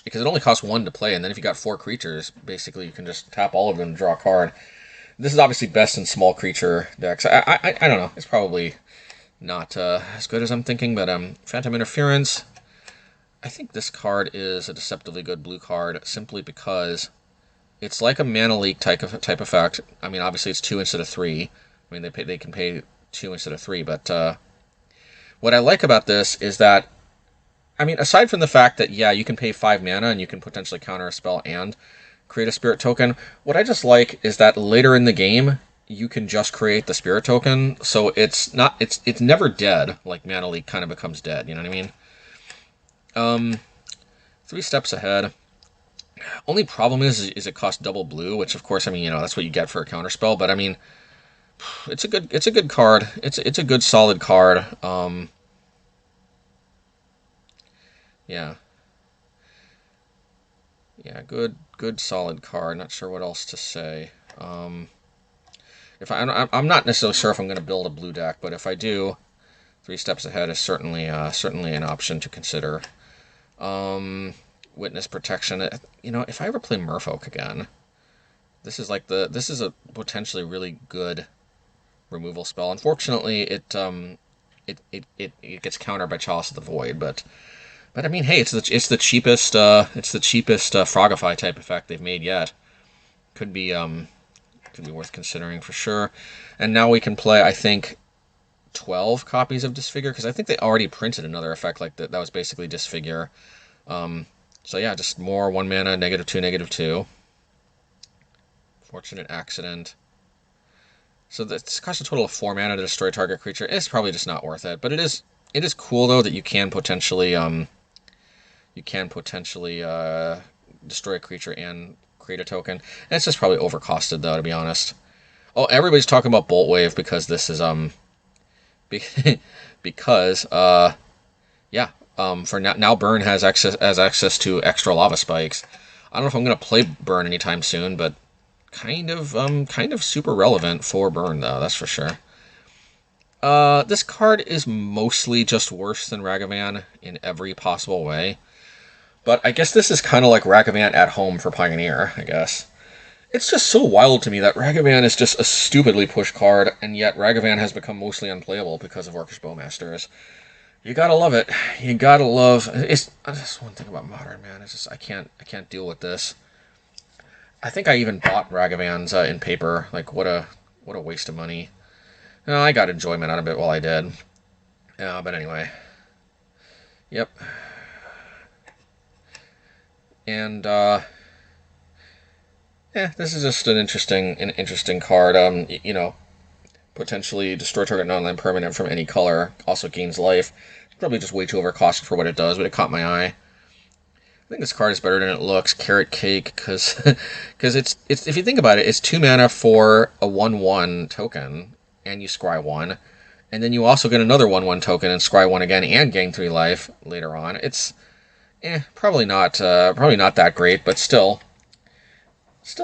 S1: because it only costs 1 to play, and then if you got 4 creatures, basically you can just tap all of them and draw a card. This is obviously best in small creature decks. I don't know. It's probably not as good as I'm thinking, but Phantom Interference. I think this card is a deceptively good blue card simply because it's like a mana leak type effect. I mean, obviously it's 2 instead of 3. I mean, they can pay 2 instead of 3, but what I like about this is that, I mean, aside from the fact that, yeah, you can pay 5 mana and you can potentially counter a spell and create a spirit token, what I just like is that later in the game, you can just create the spirit token, so it's never dead, like Mana Leak kind of becomes dead, you know what I mean? 3 steps ahead. Only problem is it costs double blue, which of course, I mean, that's what you get for a counterspell, but I mean, it's a good card. It's a good solid card. Yeah. Yeah, good solid card. Not sure what else to say. If I'm not necessarily sure if I'm going to build a blue deck, but if I do, 3 steps ahead is certainly an option to consider. Witness Protection. If I ever play Merfolk again, this is a potentially really good removal spell. Unfortunately, it gets countered by Chalice of the Void, but I mean, hey, it's the cheapest Frogify type effect they've made yet. Could be worth considering for sure. And now we can play, I think, 12 copies of Disfigure, because I think they already printed another effect like that. That was basically Disfigure. So yeah, just more 1 mana, -2, -2. Fortunate Accident. So this costs a total of 4 mana to destroy target creature. It's probably just not worth it, but it is cool though that you can potentially destroy a creature and create a token. And it's just probably overcosted though, to be honest. Oh, everybody's talking about Bolt Wave because this is because yeah, for now Burn has access to extra lava spikes. I don't know if I'm gonna play Burn anytime soon, but kind of super relevant for Burn though, that's for sure. This card is mostly just worse than Ragavan in every possible way. But I guess this is kind of like Ragavan at home for Pioneer, I guess. It's just so wild to me that Ragavan is just a stupidly pushed card, and yet Ragavan has become mostly unplayable because of Orcish Bowmasters. You gotta love it. You gotta love... That's one thing about Modern, man. It's just, I can't deal with this. I think I even bought Ragavans in paper. Like, what a waste of money. I got enjoyment out of it while I did. Yeah, but anyway. Yep. And, this is just an interesting card. Potentially destroy target non-land permanent from any color. Also gains life. Probably just way too overcosted for what it does, but it caught my eye. I think this card is better than it looks. Carrot Cake, because it's if you think about it, it's 2 mana for a 1/1 token, and you scry 1, and then you also get another 1/1 token and scry 1 again, and gain 3 life later on. It's probably not that great, but still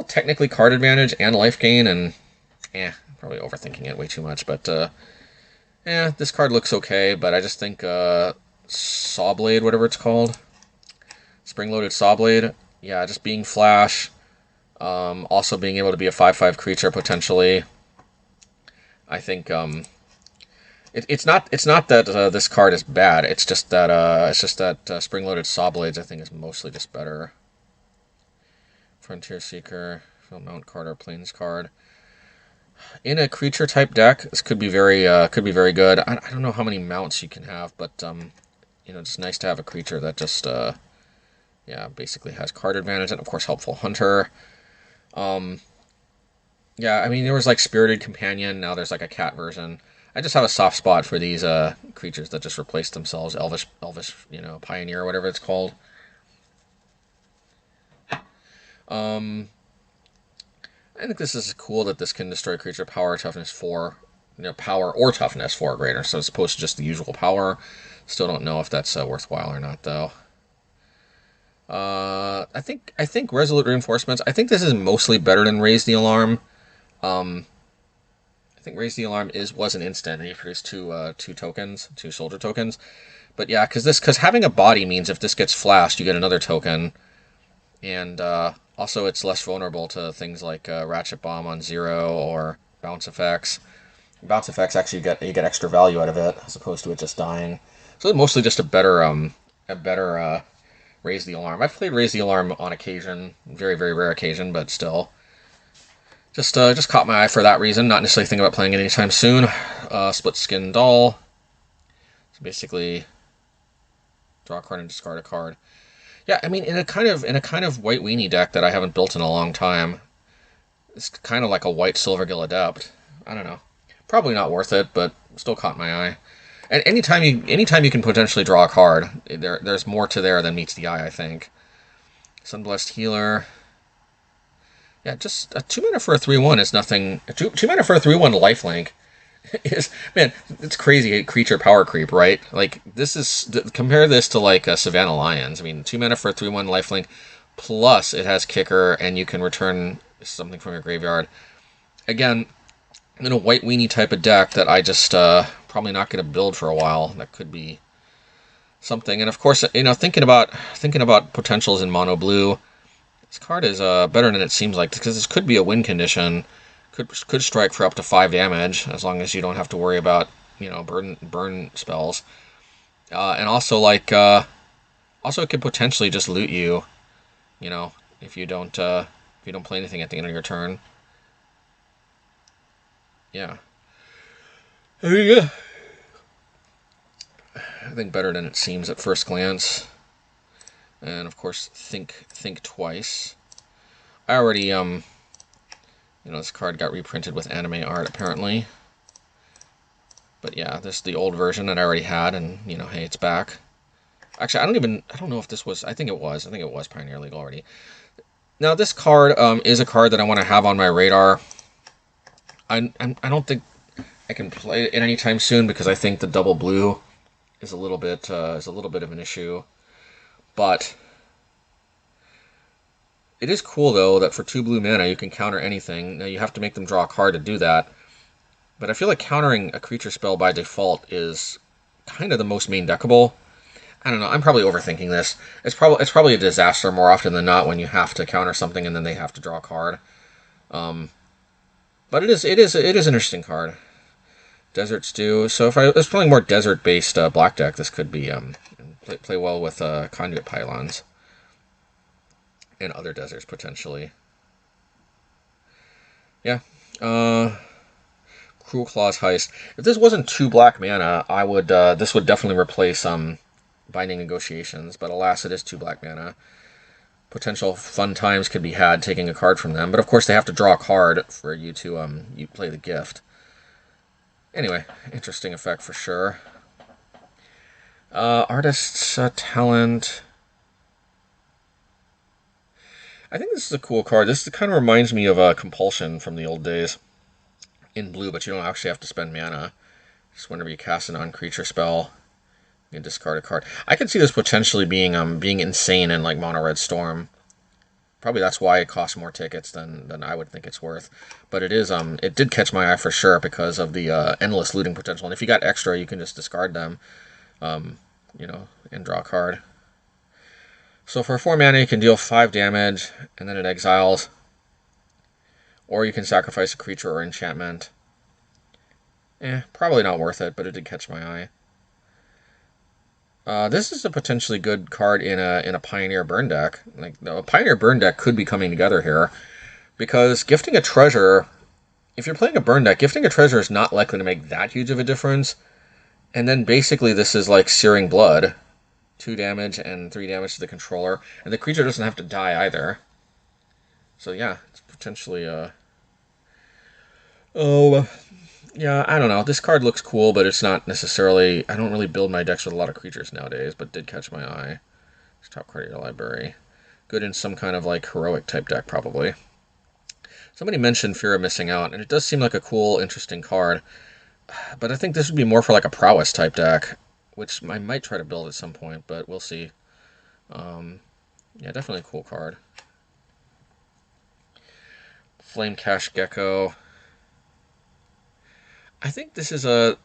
S1: technically card advantage and life gain, and probably overthinking it way too much, but this card looks okay, but I just think Sawblade, whatever it's called, Spring-Loaded Sawblade, yeah, just being flash, also being able to be a 5/5 creature potentially. I think it's not that this card is bad. It's just that Spring-Loaded Sawblades I think is mostly just better. Frontier Seeker, Mount Carter, Plains card. In a creature type deck, this could be very good. I don't know how many mounts you can have, but just nice to have a creature that just basically has card advantage, and of course Helpful Hunter. Yeah, I mean there was like Spirited Companion. Now there's like a cat version. I just have a soft spot for these creatures that just replace themselves. Elvish, Pioneer, whatever it's called. I think this is cool that this can destroy creature power, toughness 4, power or toughness 4 or greater, so as opposed to just the usual power. Still don't know if that's worthwhile or not, though. I think Resolute Reinforcements. I think this is mostly better than Raise the Alarm. I think Raise the Alarm was an instant, and you produce two soldier tokens. But yeah, because having a body means if this gets flashed, you get another token, and also it's less vulnerable to things like Ratchet Bomb on 0 or bounce effects. Bounce effects actually you get extra value out of it as opposed to it just dying. So it's mostly just a better Raise the Alarm. I've played Raise the Alarm on occasion, very very rare occasion, but still. Just caught my eye for that reason. Not necessarily thinking about playing it anytime soon. Split Skin Doll. So basically, draw a card and discard a card. Yeah, I mean, in a kind of white weenie deck that I haven't built in a long time, it's kind of like a white Silvergill Adept. I don't know. Probably not worth it, but still caught my eye. And anytime you can potentially draw a card, there's more to there than meets the eye, I think. Sunblessed Healer. Yeah, just a 2 mana for a 3/1 is nothing. 2 mana for a 3/1 lifelink is, man, it's crazy creature power creep, right? Like compare this to like Savannah Lions. I mean, 2 mana for a 3/1 lifelink, plus it has kicker, and you can return something from your graveyard. Again, in a white weenie type of deck that I just probably not going to build for a while. That could be something. And of course, thinking about potentials in mono blue. This card is better than it seems like, because this could be a win condition. Could strike for up to 5 damage, as long as you don't have to worry about burn spells. And also it could potentially just loot you. If you don't play anything at the end of your turn. Yeah. I think better than it seems at first glance. And of course, think twice. I already this card got reprinted with anime art apparently. But yeah, this is the old version that I already had, and hey, it's back. Actually, I don't know if this was. I think it was Pioneer League already. Now this card is a card that I want to have on my radar. I don't think I can play it anytime soon, because I think the double blue is a little bit of an issue. But it is cool, though, that for 2 blue mana you can counter anything. Now you have to make them draw a card to do that. But I feel like countering a creature spell by default is kind of the most main deckable. I don't know. I'm probably overthinking this. It's probably a disaster more often than not when you have to counter something and then they have to draw a card. But it is an interesting card. Desert Stew. So if I was playing more desert-based black deck, this could be play well with Conduit Pylons and other deserts potentially. Yeah. Cruel Claw's Heist. If this wasn't 2 black mana, I would this would definitely replace Binding Negotiations, but alas, it is 2 black mana. Potential fun times could be had taking a card from them, but of course they have to draw a card for you to you play the gift. Anyway, interesting effect for sure. Artist's Talent. I think this is a cool card. This kind of reminds me of Compulsion from the old days in blue, but you don't actually have to spend mana. Just whenever you cast an on-creature spell, you can discard a card. I could see this potentially being insane in like Mono Red Storm. Probably that's why it costs more tickets than I would think it's worth. But it did catch my eye for sure because of the endless looting potential. And if you got extra, you can just discard them, and draw a card. So for 4 mana, you can deal 5 damage, and then it exiles. Or you can sacrifice a creature or enchantment. Probably not worth it, but it did catch my eye. This is a potentially good card in a Pioneer Burn deck. Like a Pioneer Burn deck could be coming together here, because gifting a treasure, if you're playing a burn deck, gifting a treasure is not likely to make that huge of a difference. And then basically this is like Searing Blood. 2 damage and 3 damage to the controller. And the creature doesn't have to die either. So yeah, it's potentially yeah, I don't know. This card looks cool, but it's not necessarily... I don't really build my decks with a lot of creatures nowadays, but did catch my eye. It's top card of your library. Good in some kind of like heroic type deck, probably. Somebody mentioned Fear of Missing Out, and it does seem like a cool, interesting card. But I think this would be more for like a prowess type deck, which I might try to build at some point, but we'll see. Yeah, definitely a cool card. Flame Cash Gecko. I think this is an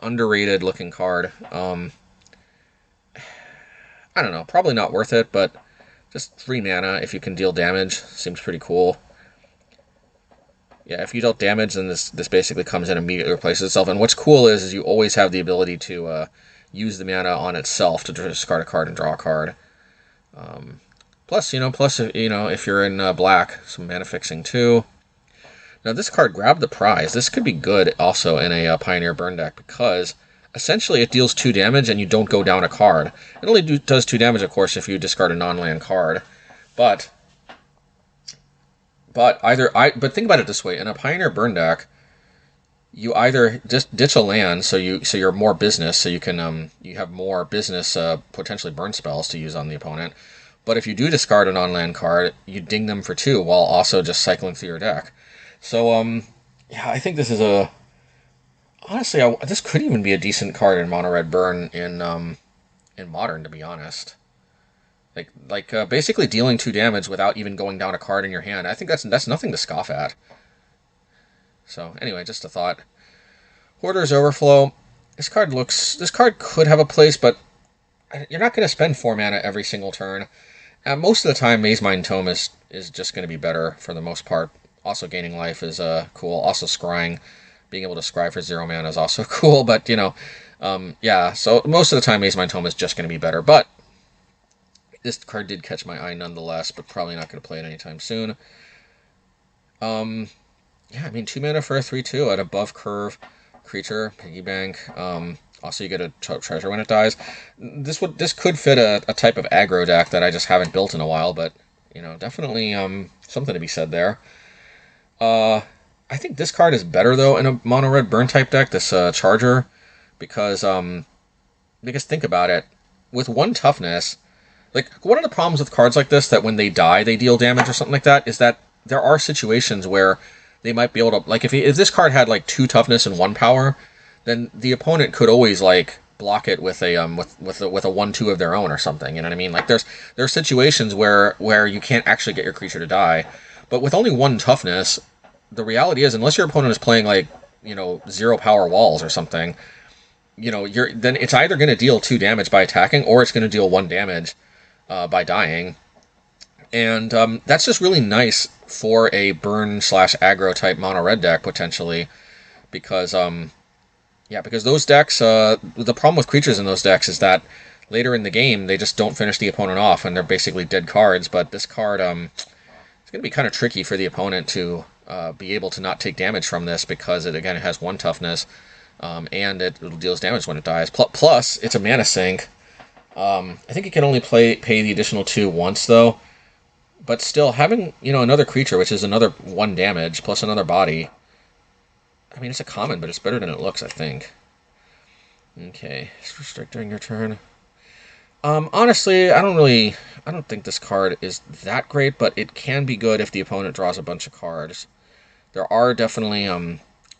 S1: underrated looking card. I don't know, probably not worth it, but just 3 mana if you can deal damage seems pretty cool. Yeah, if you dealt damage, then this basically comes in and immediately replaces itself. And what's cool is you always have the ability to use the mana on itself to discard a card and draw a card. Plus, if you're in black, some mana fixing too. Now this card, Grab the Prize. This could be good also in a Pioneer Burn deck because essentially it deals 2 damage and you don't go down a card. It only does 2 damage, of course, if you discard a non-land card. But think about it this way: in a Pioneer Burn deck, you either just ditch a land, so you're more business, so you can you have more business potentially burn spells to use on the opponent. But if you do discard a non-land card, you ding them for 2 while also just cycling through your deck. So yeah, I think this is honestly this could even be a decent card in Mono Red Burn in Modern, to be honest. Like basically dealing 2 damage without even going down a card in your hand. I think that's nothing to scoff at. So anyway, just a thought. Hoarder's Overflow. This card could have a place, but you're not going to spend 4 mana every single turn. Most of the time, Maze Mind Tome is just going to be better for the most part. Also, gaining life is cool. Also, scrying, being able to scry for 0 mana is also cool. But yeah. So most of the time, Maze Mind Tome is just going to be better. But this card did catch my eye nonetheless, but probably not going to play it anytime soon. Yeah, I mean, 2 mana for a 3/2 at above curve creature, piggy bank. Also, you get a treasure when it dies. This could fit a type of aggro deck that I just haven't built in a while, but definitely something to be said there. I think this card is better though in a mono red burn type deck. This Charger, because think about it, with 1 toughness. Like, one of the problems with cards like this, that when they die, they deal damage or something like that, is that there are situations where they might be able to, like, if this card had, like, 2 toughness and 1 power, then the opponent could always, like, block it with a 1/2 of their own or something, you know what I mean? Like, there are situations where you can't actually get your creature to die, but with only 1 toughness, the reality is, unless your opponent is playing, like, 0 power walls or something, then it's either going to deal 2 damage by attacking, or it's going to deal 1 damage by dying. And that's just really nice for a burn/aggro type mono red deck potentially, because because those decks, the problem with creatures in those decks is that later in the game they just don't finish the opponent off and they're basically dead cards. But this card, it's going to be kind of tricky for the opponent to be able to not take damage from this, because it has 1 toughness, and it deals damage when it dies. Plus, it's a mana sink. I think you can only pay the additional 2 once though. But still, having, another creature, which is another 1 damage, plus another body, I mean, it's a common, but it's better than it looks, I think. Okay, strike during your turn. Honestly, I don't think this card is that great, but it can be good if the opponent draws a bunch of cards. There are definitely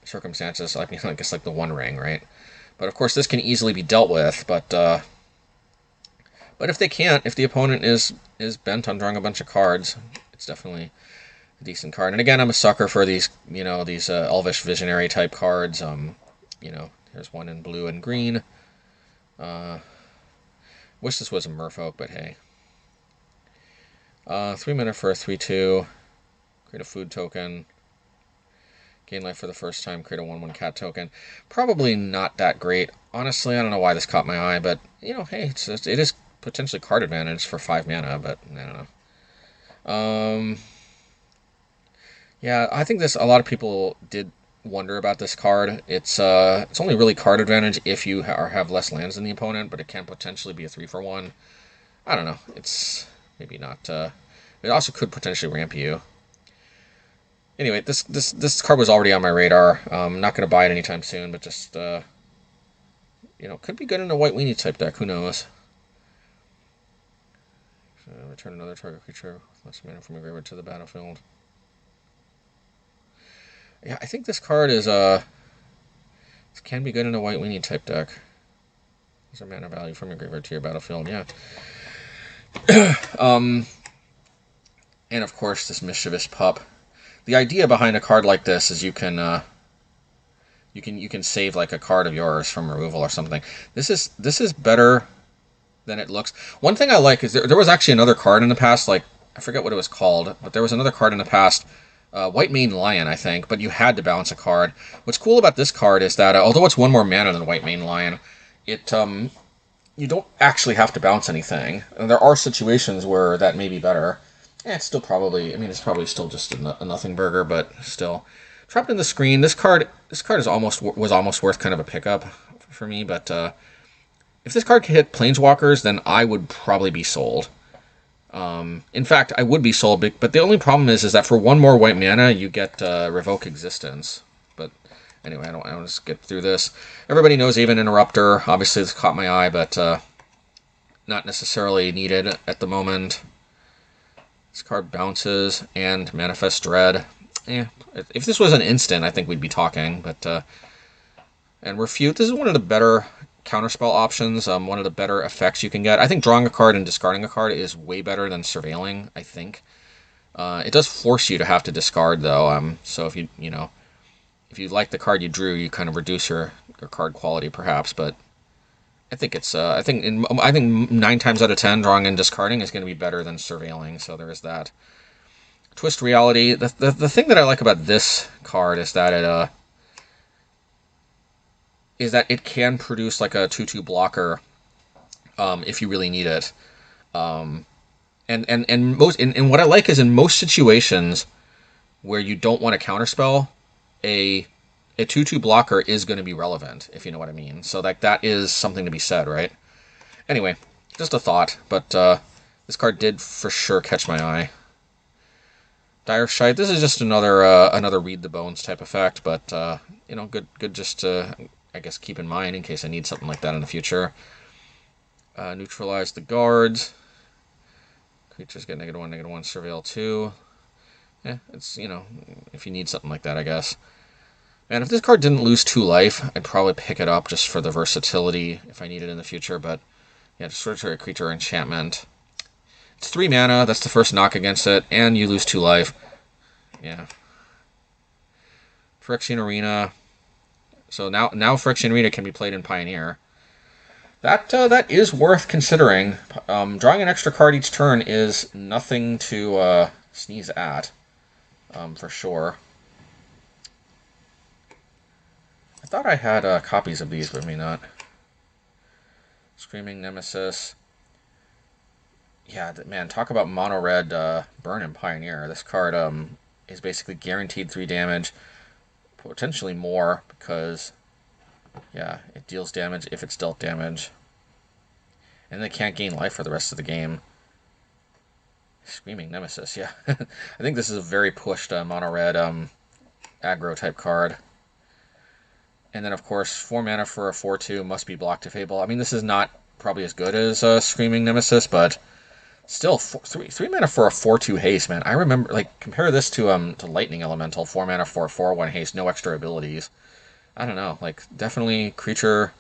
S1: circumstances, I mean, I guess like the One Ring, right? But of course, this can easily be dealt with. But if they can't, if the opponent is bent on drawing a bunch of cards, it's definitely a decent card. And again, I'm a sucker for these, these Elvish Visionary type cards. Here's one in blue and green. Wish this was a Merfolk, but hey. 3 mana for a 3/2. Create a food token. Gain life for the first time. Create a 1/1 cat token. Probably not that great. Honestly, I don't know why this caught my eye, but hey, it is potentially card advantage for 5 mana, but I don't know. Yeah, I think a lot of people did wonder about this card. It's only really card advantage if you have less lands than the opponent, but it can potentially be a 3-for-1. I don't know. It's maybe not. It also could potentially ramp you. Anyway, this card was already on my radar. I'm not going to buy it anytime soon, but just could be good in a white weenie type deck. Who knows? Return another target creature with less mana from your graveyard to the battlefield. Yeah, I think this card is can be good in a white weenie type deck. There's a mana value from your graveyard to your battlefield. Yeah. And of course, this mischievous pup. The idea behind a card like this is you can save like a card of yours from removal or something. This is better than it looks. One thing I like is there was actually another card in the past, like I forget what it was called, but there was another card in the past, White Mane Lion, I think, but you had to bounce a card. What's cool about this card is that although it's 1 more mana than White Mane Lion, you don't actually have to bounce anything. And there are situations where that may be better. It's still probably, it's probably still just a nothing burger, but still. Trapped in the Screen, this card was almost worth kind of a pickup for me, but if this card could hit Planeswalkers, then I would probably be sold. In fact, I would be sold, but the only problem is that for 1 more white mana, you get Revoke Existence. But anyway, I don't just get through this. Everybody knows Aven Interrupter. Obviously, this caught my eye, but not necessarily needed at the moment. This card bounces and Manifest Dread. If this was an instant, I think we'd be talking. But and Refute. This is one of the better counterspell options. One of the better effects you can get. I think drawing a card and discarding a card is way better than surveilling. I think it does force you to have to discard though. So if if you like the card you drew, you kind of reduce your card quality perhaps. But I think it's I think 9 times out of 10 drawing and discarding is going to be better than surveilling. So there is that. Twist Reality. The thing that I like about this card is that it can produce like a 2/2 blocker if you really need it. And what I like is in most situations where you don't want to counterspell, a 2/2 blocker is going to be relevant, if you know what I mean. So that is something to be said, right? Anyway, just a thought, but this card did for sure catch my eye. Dire Shite. This is just another Read the Bones type effect, but good just to, I guess, keep in mind in case I need something like that in the future. Neutralize the guards. Creatures get -1/-1, surveil 2. Yeah, it's, if you need something like that, I guess. And if this card didn't lose 2 life, I'd probably pick it up just for the versatility if I need it in the future. But yeah, just search for a creature enchantment. It's 3 mana, that's the first knock against it, and you lose 2 life. Yeah. Phyrexian Arena. So now Phyrexian Arena can be played in Pioneer. That is worth considering. Drawing an extra card each turn is nothing to sneeze at, for sure. I thought I had copies of these, but maybe not. Screaming Nemesis. Yeah, man, talk about mono red burn in Pioneer. This card is basically guaranteed 3 damage, potentially more, because yeah, it deals damage if it's dealt damage. And they can't gain life for the rest of the game. Screaming Nemesis, yeah. I think this is a very pushed mono red aggro type card. And then, of course, 4 mana for a 4/2 must be block to Fable. I mean, this is not probably as good as Screaming Nemesis, but still, three mana for a 4/2 haste, man. I remember, like, compare this to Lightning Elemental, 4 mana for a 4/1 haste, no extra abilities. I don't know, like, definitely creature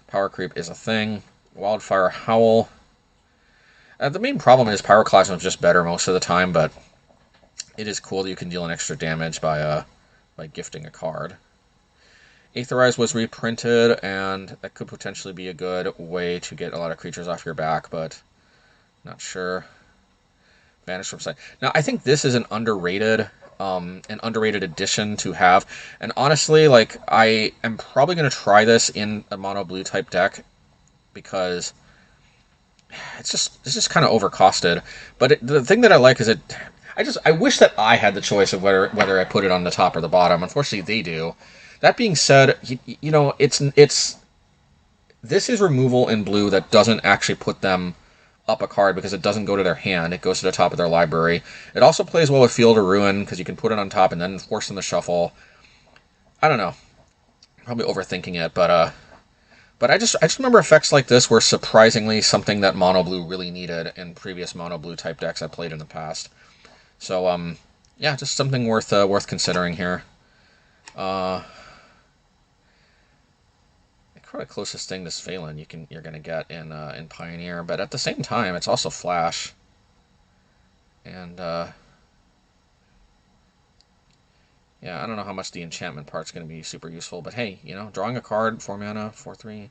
S1: power creep is a thing. Wildfire Howl. The main problem is Pyroclasm is just better most of the time, but it is cool that you can deal an extra damage by gifting a card. Aetherize was reprinted, and that could potentially be a good way to get a lot of creatures off your back, but not sure. Vanish from sight. Now, I think this is an underrated addition to have, and honestly, like, I am probably going to try this in a mono blue type deck because it's just kind of overcosted. But the thing that I like is I wish that I had the choice of whether I put it on the top or the bottom. Unfortunately, they do. That being said, you know, this is removal in blue that doesn't actually put them up a card because it doesn't go to their hand. It goes to the top of their library. It also plays well with Field of Ruin because you can put it on top and then force them to shuffle. I don't know. Probably overthinking it, but I just remember effects like this were surprisingly something that mono blue really needed in previous mono blue type decks I played in the past. So yeah, just something worth considering here. Probably the closest thing to Phelan you're gonna get in Pioneer, but at the same time it's also Flash, and yeah, I don't know how much the enchantment part's gonna be super useful, but hey, you know, drawing a card, 4 mana, 4/3,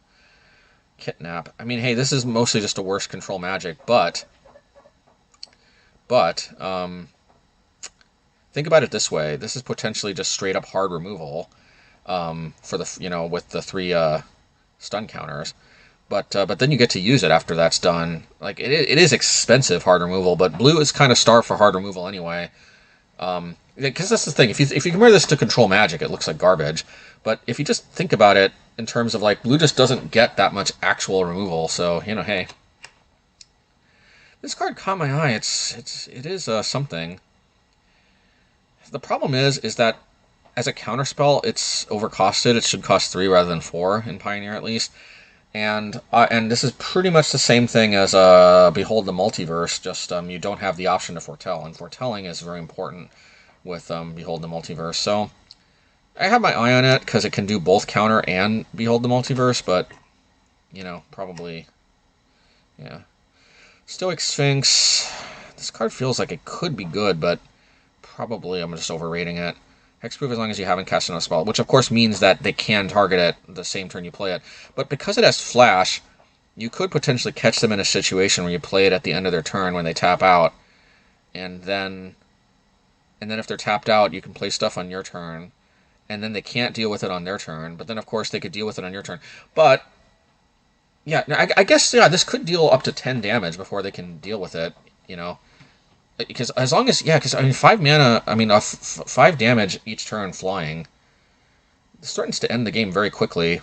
S1: Kidnap. I mean, hey, this is mostly just a worse control magic, but think about it this way: this is potentially just straight up hard removal for the with the 3 stun counters, but then you get to use it after that's done. Like it is expensive hard removal, but blue is kind of starved for hard removal anyway. Because that's the thing. If you compare this to control magic, it looks like garbage. But if you just think about it in terms of like blue just doesn't get that much actual removal, so you know, hey, this card caught my eye. It is something. The problem is that as a counterspell, it's overcosted. It should cost 3 rather than 4 in Pioneer at least. And this is pretty much the same thing as Behold the Multiverse, just you don't have the option to foretell, and foretelling is very important with Behold the Multiverse. So I have my eye on it because it can do both counter and Behold the Multiverse, but you know, probably, yeah. Stoic Sphinx. This card feels like it could be good, but probably I'm just overrating it. Hexproof as long as you haven't cast another spell, which of course means that they can target it the same turn you play it. But because it has Flash, you could potentially catch them in a situation where you play it at the end of their turn when they tap out, and then if they're tapped out, you can play stuff on your turn, and then they can't deal with it on their turn. But then of course they could deal with it on your turn. But yeah, I guess yeah, this could deal up to 10 damage before they can deal with it. You know. Because as long as, yeah, because I mean 5 mana, I mean 5 damage each turn flying. This threatens to end the game very quickly.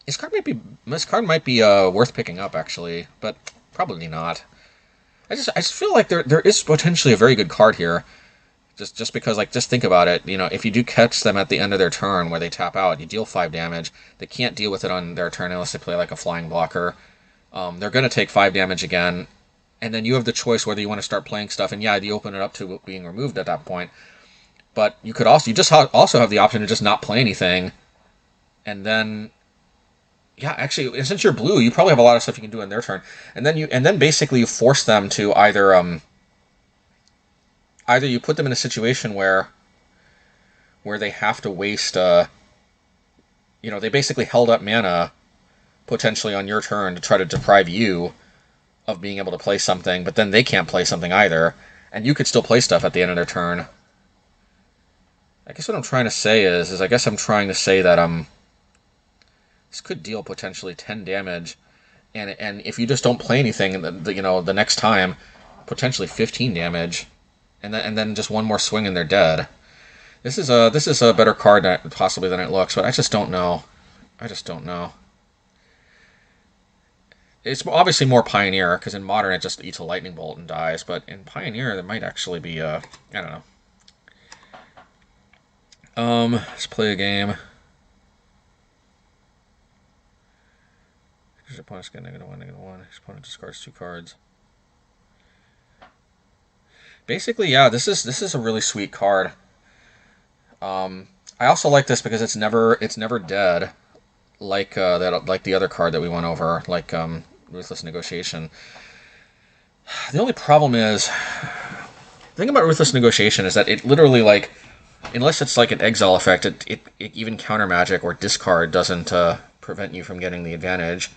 S1: This card might be worth picking up actually, but probably not. I just feel like there is potentially a very good card here. Just because, like, just think about it. You know, if you do catch them at the end of their turn where they tap out, you deal 5 damage. They can't deal with it on their turn unless they play like a flying blocker. They're going to take 5 damage again. And then you have the choice whether you want to start playing stuff, and yeah, you open it up to being removed at that point. But you could also also have the option to just not play anything, and then yeah, actually, since you're blue, you probably have a lot of stuff you can do in their turn, and then basically you force them to either you put them in a situation where they have to waste they basically held up mana potentially on your turn to try to deprive you of being able to play something, but then they can't play something either, and you could still play stuff at the end of their turn. I guess what I'm trying to say is I guess I'm trying to say that this could deal potentially 10 damage, and if you just don't play anything, the next time, potentially 15 damage, and then just one more swing and they're dead. This is a better card possibly than it looks, but I just don't know. It's obviously more Pioneer, because in Modern it just eats a lightning bolt and dies, but in Pioneer there might actually be I don't know. Let's play a game. There's a opponents get -1, -1. His opponent discards 2 cards. Basically, yeah, this is a really sweet card. I also like this because it's never dead, like like the other card that we went over, like Ruthless Negotiation. The only problem is, the thing about Ruthless Negotiation is that it literally, like, unless it's like an exile effect, it even counter magic or discard doesn't prevent you from getting the advantage.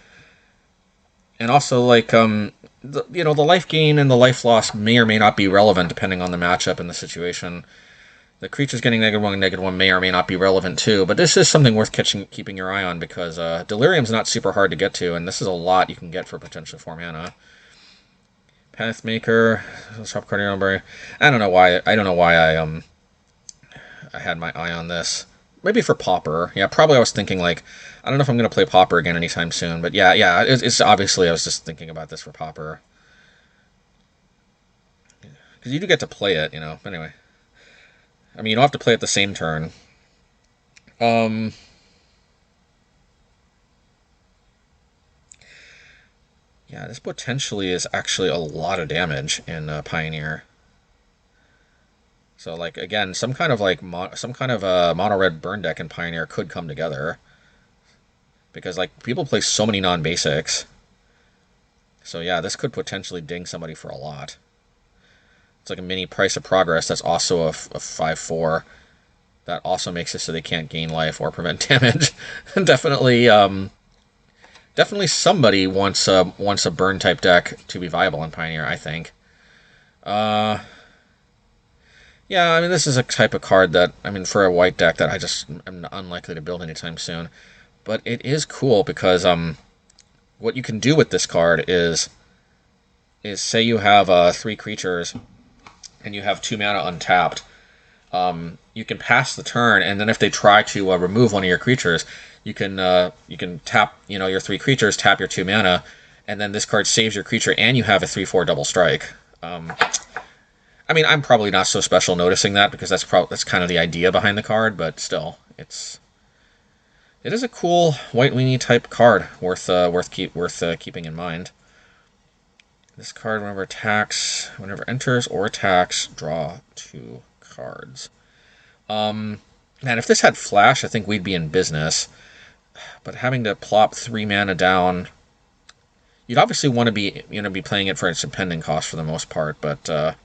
S1: And also, like, the life gain and the life loss may or may not be relevant depending on the matchup and the situation. The creatures getting -1 may or may not be relevant too, but this is something worth keeping your eye on because Delirium's not super hard to get to, and this is a lot you can get for potentially 4 mana. Pathmaker, Shop Cardinal. I don't know why I had my eye on this. Maybe for Pauper. Yeah, probably I was thinking, like, I don't know if I'm going to play Pauper again anytime soon, but yeah, it's obviously I was just thinking about this for Pauper. Because you do get to play it, anyway. I mean, you don't have to play it the same turn. Yeah, this potentially is actually a lot of damage in Pioneer. So, like, again, some kind of mono red burn deck in Pioneer could come together because, like, people play so many non-basics. So yeah, this could potentially ding somebody for a lot. It's like a mini Price of Progress that's also a 5/4. That also makes it so they can't gain life or prevent damage. Definitely, definitely somebody wants a burn type deck to be viable in Pioneer, I think. Yeah, I mean, this is a type of card that, I mean, for a white deck that I just am unlikely to build anytime soon. But it is cool because what you can do with this card is say you have 3 creatures and you have 2 mana untapped. You can pass the turn, and then if they try to remove one of your creatures, you can tap your 3 creatures, tap your 2 mana, and then this card saves your creature, and you have a 3/4 double strike. I mean, I'm probably not so special noticing that because that's kind of the idea behind the card, but still, it is a cool white weenie type card worth keeping in mind. This card, whenever enters or attacks, draw 2 cards. Man, if this had flash, I think we'd be in business. But having to plop 3 mana down, you'd obviously want to be playing it for its impending cost for the most part. But I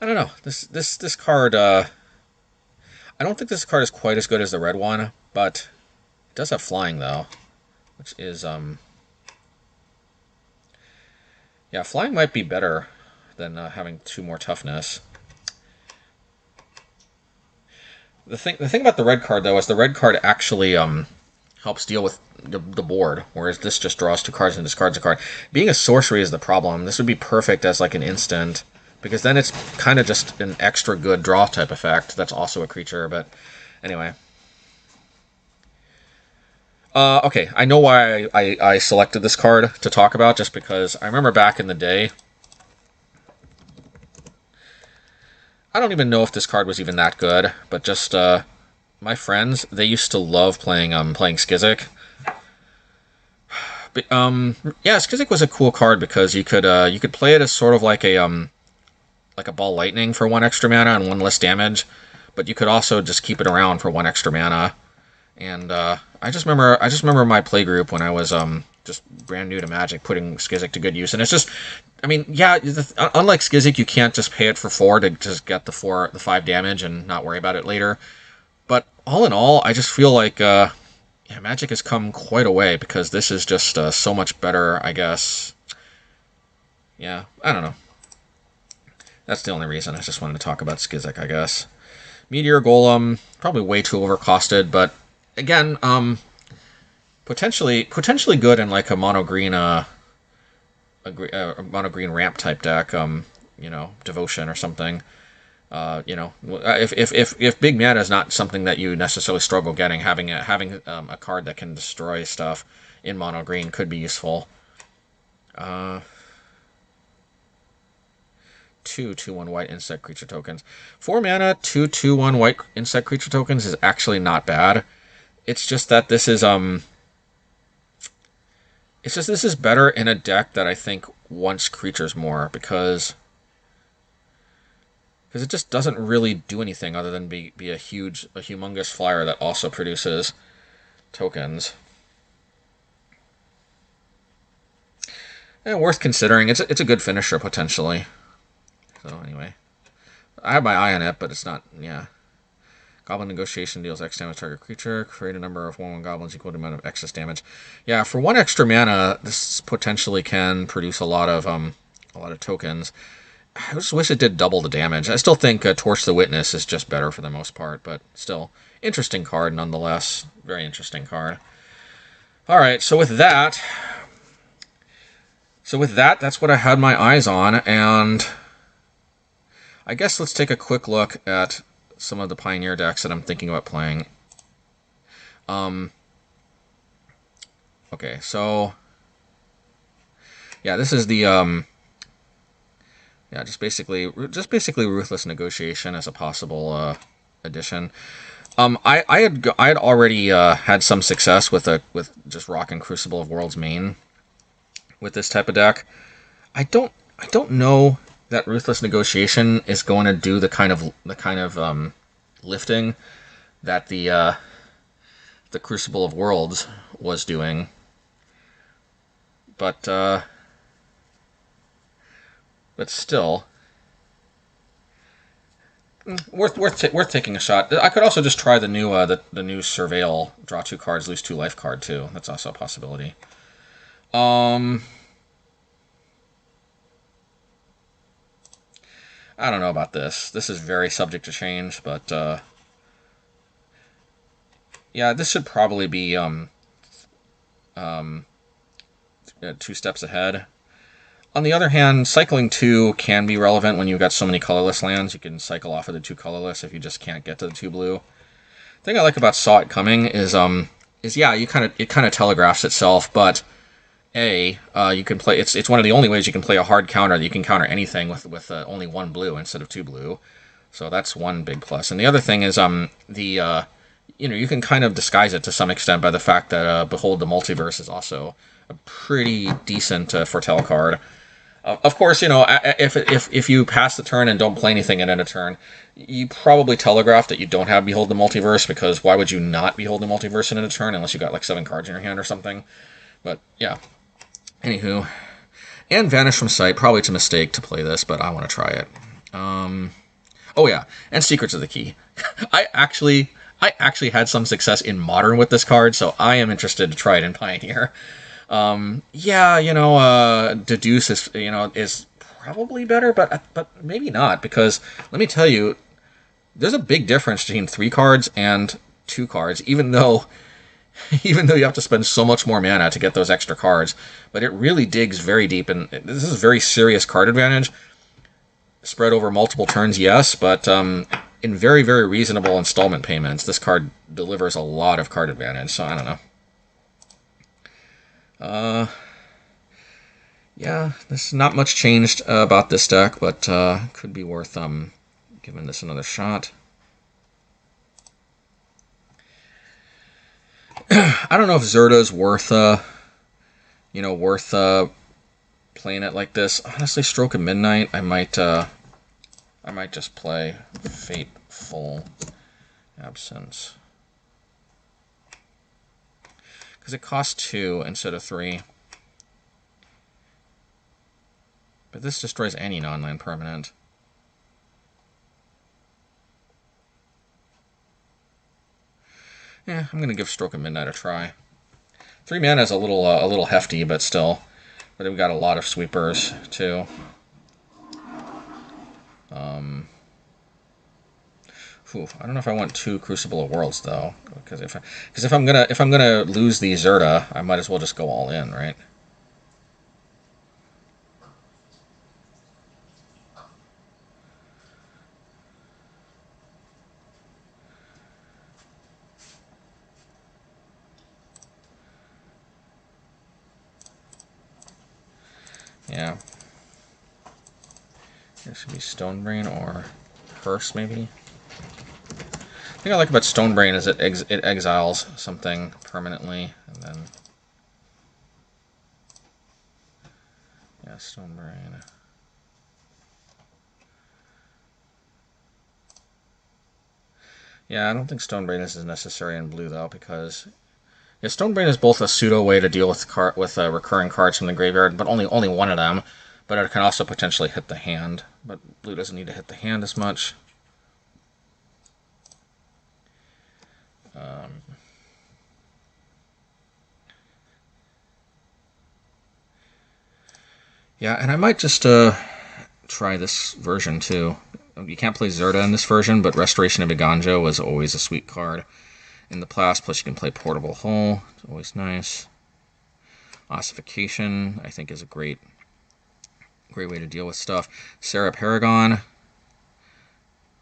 S1: don't know. This card, I don't think this card is quite as good as the red one, but it does have flying though, which is yeah, flying might be better than having 2 more toughness. The thing about the red card though is the red card actually helps deal with the board, whereas this just draws 2 cards and discards a card. Being a sorcery is the problem. This would be perfect as like an instant, because then it's kind of just an extra good draw type effect that's also a creature, but anyway. Okay, I know why I selected this card to talk about, just because I remember back in the day, I don't even know if this card was even that good, but just my friends, they used to love playing Skizik. But, yeah, Skizik was a cool card because you could play it as sort of like a ball lightning for 1 extra mana and 1 less damage, but you could also just keep it around for 1 extra mana. And I just remember my playgroup when I was just brand new to Magic putting Skizik to good use. And it's just, I mean, yeah, unlike Skizik, you can't just pay it for 4 to just get the 5 damage and not worry about it later. But all in all, I just feel like yeah, Magic has come quite a way because this is just so much better, I guess. Yeah, I don't know. That's the only reason. I just wanted to talk about Skizik, I guess. Meteor Golem, probably way too overcosted, but again, potentially good in like a mono green ramp type deck. Devotion or something. If big mana is not something that you necessarily struggle getting, having a card that can destroy stuff in mono green could be useful. 2/2/1 white insect creature tokens. 4 mana, 2/2/1 white insect creature tokens is actually not bad. It's just that this is It's just this is better in a deck that I think wants creatures more, because it just doesn't really do anything other than be a humongous flyer that also produces tokens. And worth considering. It's a good finisher potentially. So anyway, I have my eye on it, but it's not. Yeah. Goblin Negotiation deals X damage to target creature. Create a number of 1/1 goblins equal to the amount of excess damage. Yeah, for 1 extra mana, this potentially can produce a lot of tokens. I just wish it did double the damage. I still think Torch the Witness is just better for the most part, but still, interesting card nonetheless. Very interesting card. All right, so with that, that's what I had my eyes on, and I guess let's take a quick look at some of the Pioneer decks that I'm thinking about playing. Okay, so yeah, this is the just basically Ruthless Negotiation as a possible addition. I had already had some success with just rocking Crucible of Worlds main with this type of deck. I don't know that Ruthless Negotiation is going to do the kind of lifting that the Crucible of Worlds was doing, but still worth taking a shot. I could also just try the new Surveil, draw 2 cards, lose 2 life card too. That's also a possibility. I don't know about this. This is very subject to change, but yeah, this should probably be 2 steps ahead. On the other hand, cycling 2 can be relevant when you've got so many colorless lands. You can cycle off of the 2 colorless if you just can't get to the 2 blue. The thing I like about Saw It Coming is yeah, it kind of telegraphs itself, but you can play. It's one of the only ways you can play a hard counter that you can counter anything with only 1 blue instead of 2 blue. So that's one big plus. And the other thing is you can kind of disguise it to some extent by the fact that Behold the Multiverse is also a pretty decent foretell card. Of course, if you pass the turn and don't play anything in a turn, you probably telegraph that you don't have Behold the Multiverse, because why would you not Behold the Multiverse in a turn unless you got like 7 cards in your hand or something? But yeah. Anywho, and Vanish from Sight. Probably it's a mistake to play this, but I want to try it. Oh yeah, and Secrets of the Key. I actually had some success in Modern with this card, so I am interested to try it in Pioneer. Deduce is probably better, but maybe not, because let me tell you, there's a big difference between 3 cards and 2 cards, even though you have to spend so much more mana to get those extra cards. But it really digs very deep, and this is very serious card advantage. Spread over multiple turns, yes, but in very, very reasonable installment payments, this card delivers a lot of card advantage, so I don't know. Yeah, there's not much changed about this deck, but could be worth giving this another shot. I don't know if Zerta's worth playing it like this. Honestly, Stroke of Midnight, I might just play Fateful Absence, because it costs 2 instead of 3. But this destroys any non-land permanent. Yeah, I'm gonna give Stroke of Midnight a try. 3 mana is a little hefty, but still. But we've got a lot of sweepers too. I don't know if I want 2 Crucible of Worlds though, because if I'm gonna lose the Zerta, I might as well just go all in, right? Yeah. It should be Stonebrain or Curse, maybe. The thing I like about Stonebrain is it exiles something permanently, and then Yeah, Stone Brain. Yeah, I don't think Stone Brain is necessary in blue though, because yeah, Stone Brain is both a pseudo way to deal with recurring cards from the graveyard, but only one of them. But it can also potentially hit the hand. But blue doesn't need to hit the hand as much. Yeah, and I might just try this version too. You can't play Zerda in this version, but Restoration of Iganjo was always a sweet card in the past. Plus, you can play Portable Hull. It's always nice. Ossification, I think, is a great way to deal with stuff. Sarah Paragon,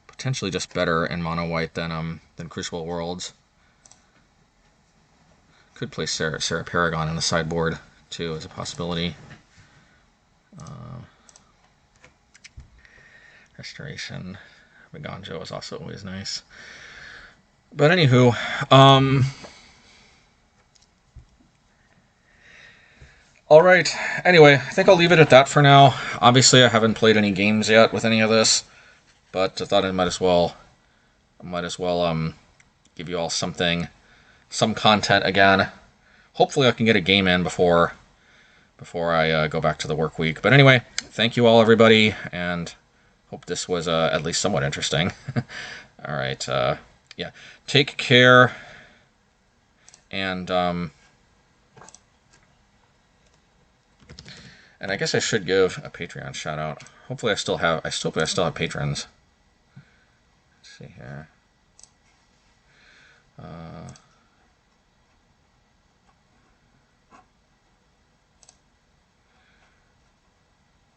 S1: potentially just better in mono white than Crucible Worlds. Could play Sarah Paragon in the sideboard too as a possibility. Restoration Viganjo is also always nice. But anywho, all right. Anyway, I think I'll leave it at that for now. Obviously, I haven't played any games yet with any of this, but I thought I might as well give you all some content again. Hopefully, I can get a game in before I go back to the work week. But anyway, thank you all, everybody, and hope this was at least somewhat interesting. All right. Yeah. Take care. And I guess I should give a Patreon shout out. Hopefully I still have patrons. Let's see here.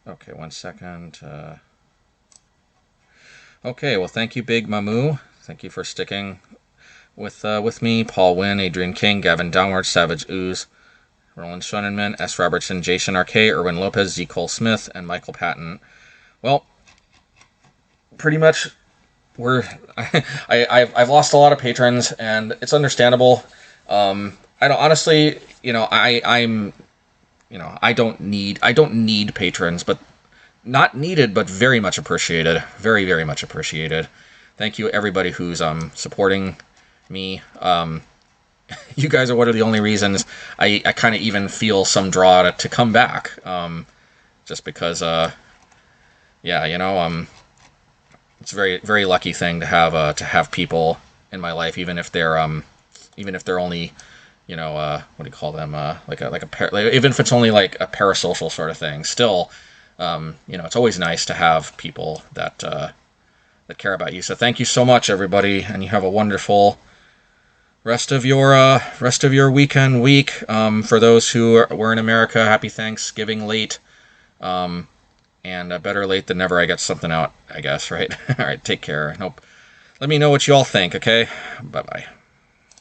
S1: Okay, 1 second. Okay, well, thank you, Big Mamu. Thank you for sticking with me. Paul Wynn, Adrian King, Gavin Downward, Savage Ooze, Roland Schonenman, S. Robertson, Jason R.K., Erwin Lopez, Z. Cole Smith, and Michael Patton. Well, pretty much I've lost a lot of patrons, and it's understandable. I don't honestly, I don't need patrons, but not needed, but very much appreciated. Very, very much appreciated. Thank you, everybody who's supporting me. You guys are one of the only reasons I kind of even feel some draw to come back. Just because, it's a very, very lucky thing to have people in my life, even if they're only, what do you call them? Even if it's only like a parasocial sort of thing. Still, it's always nice to have people that care about you. So thank you so much, everybody, and you have a wonderful rest of your weekend week. For those who were in America, happy Thanksgiving late. And better late than never. I get something out, I guess, right? All right, take care. Let me know what you all think, okay? Bye-bye.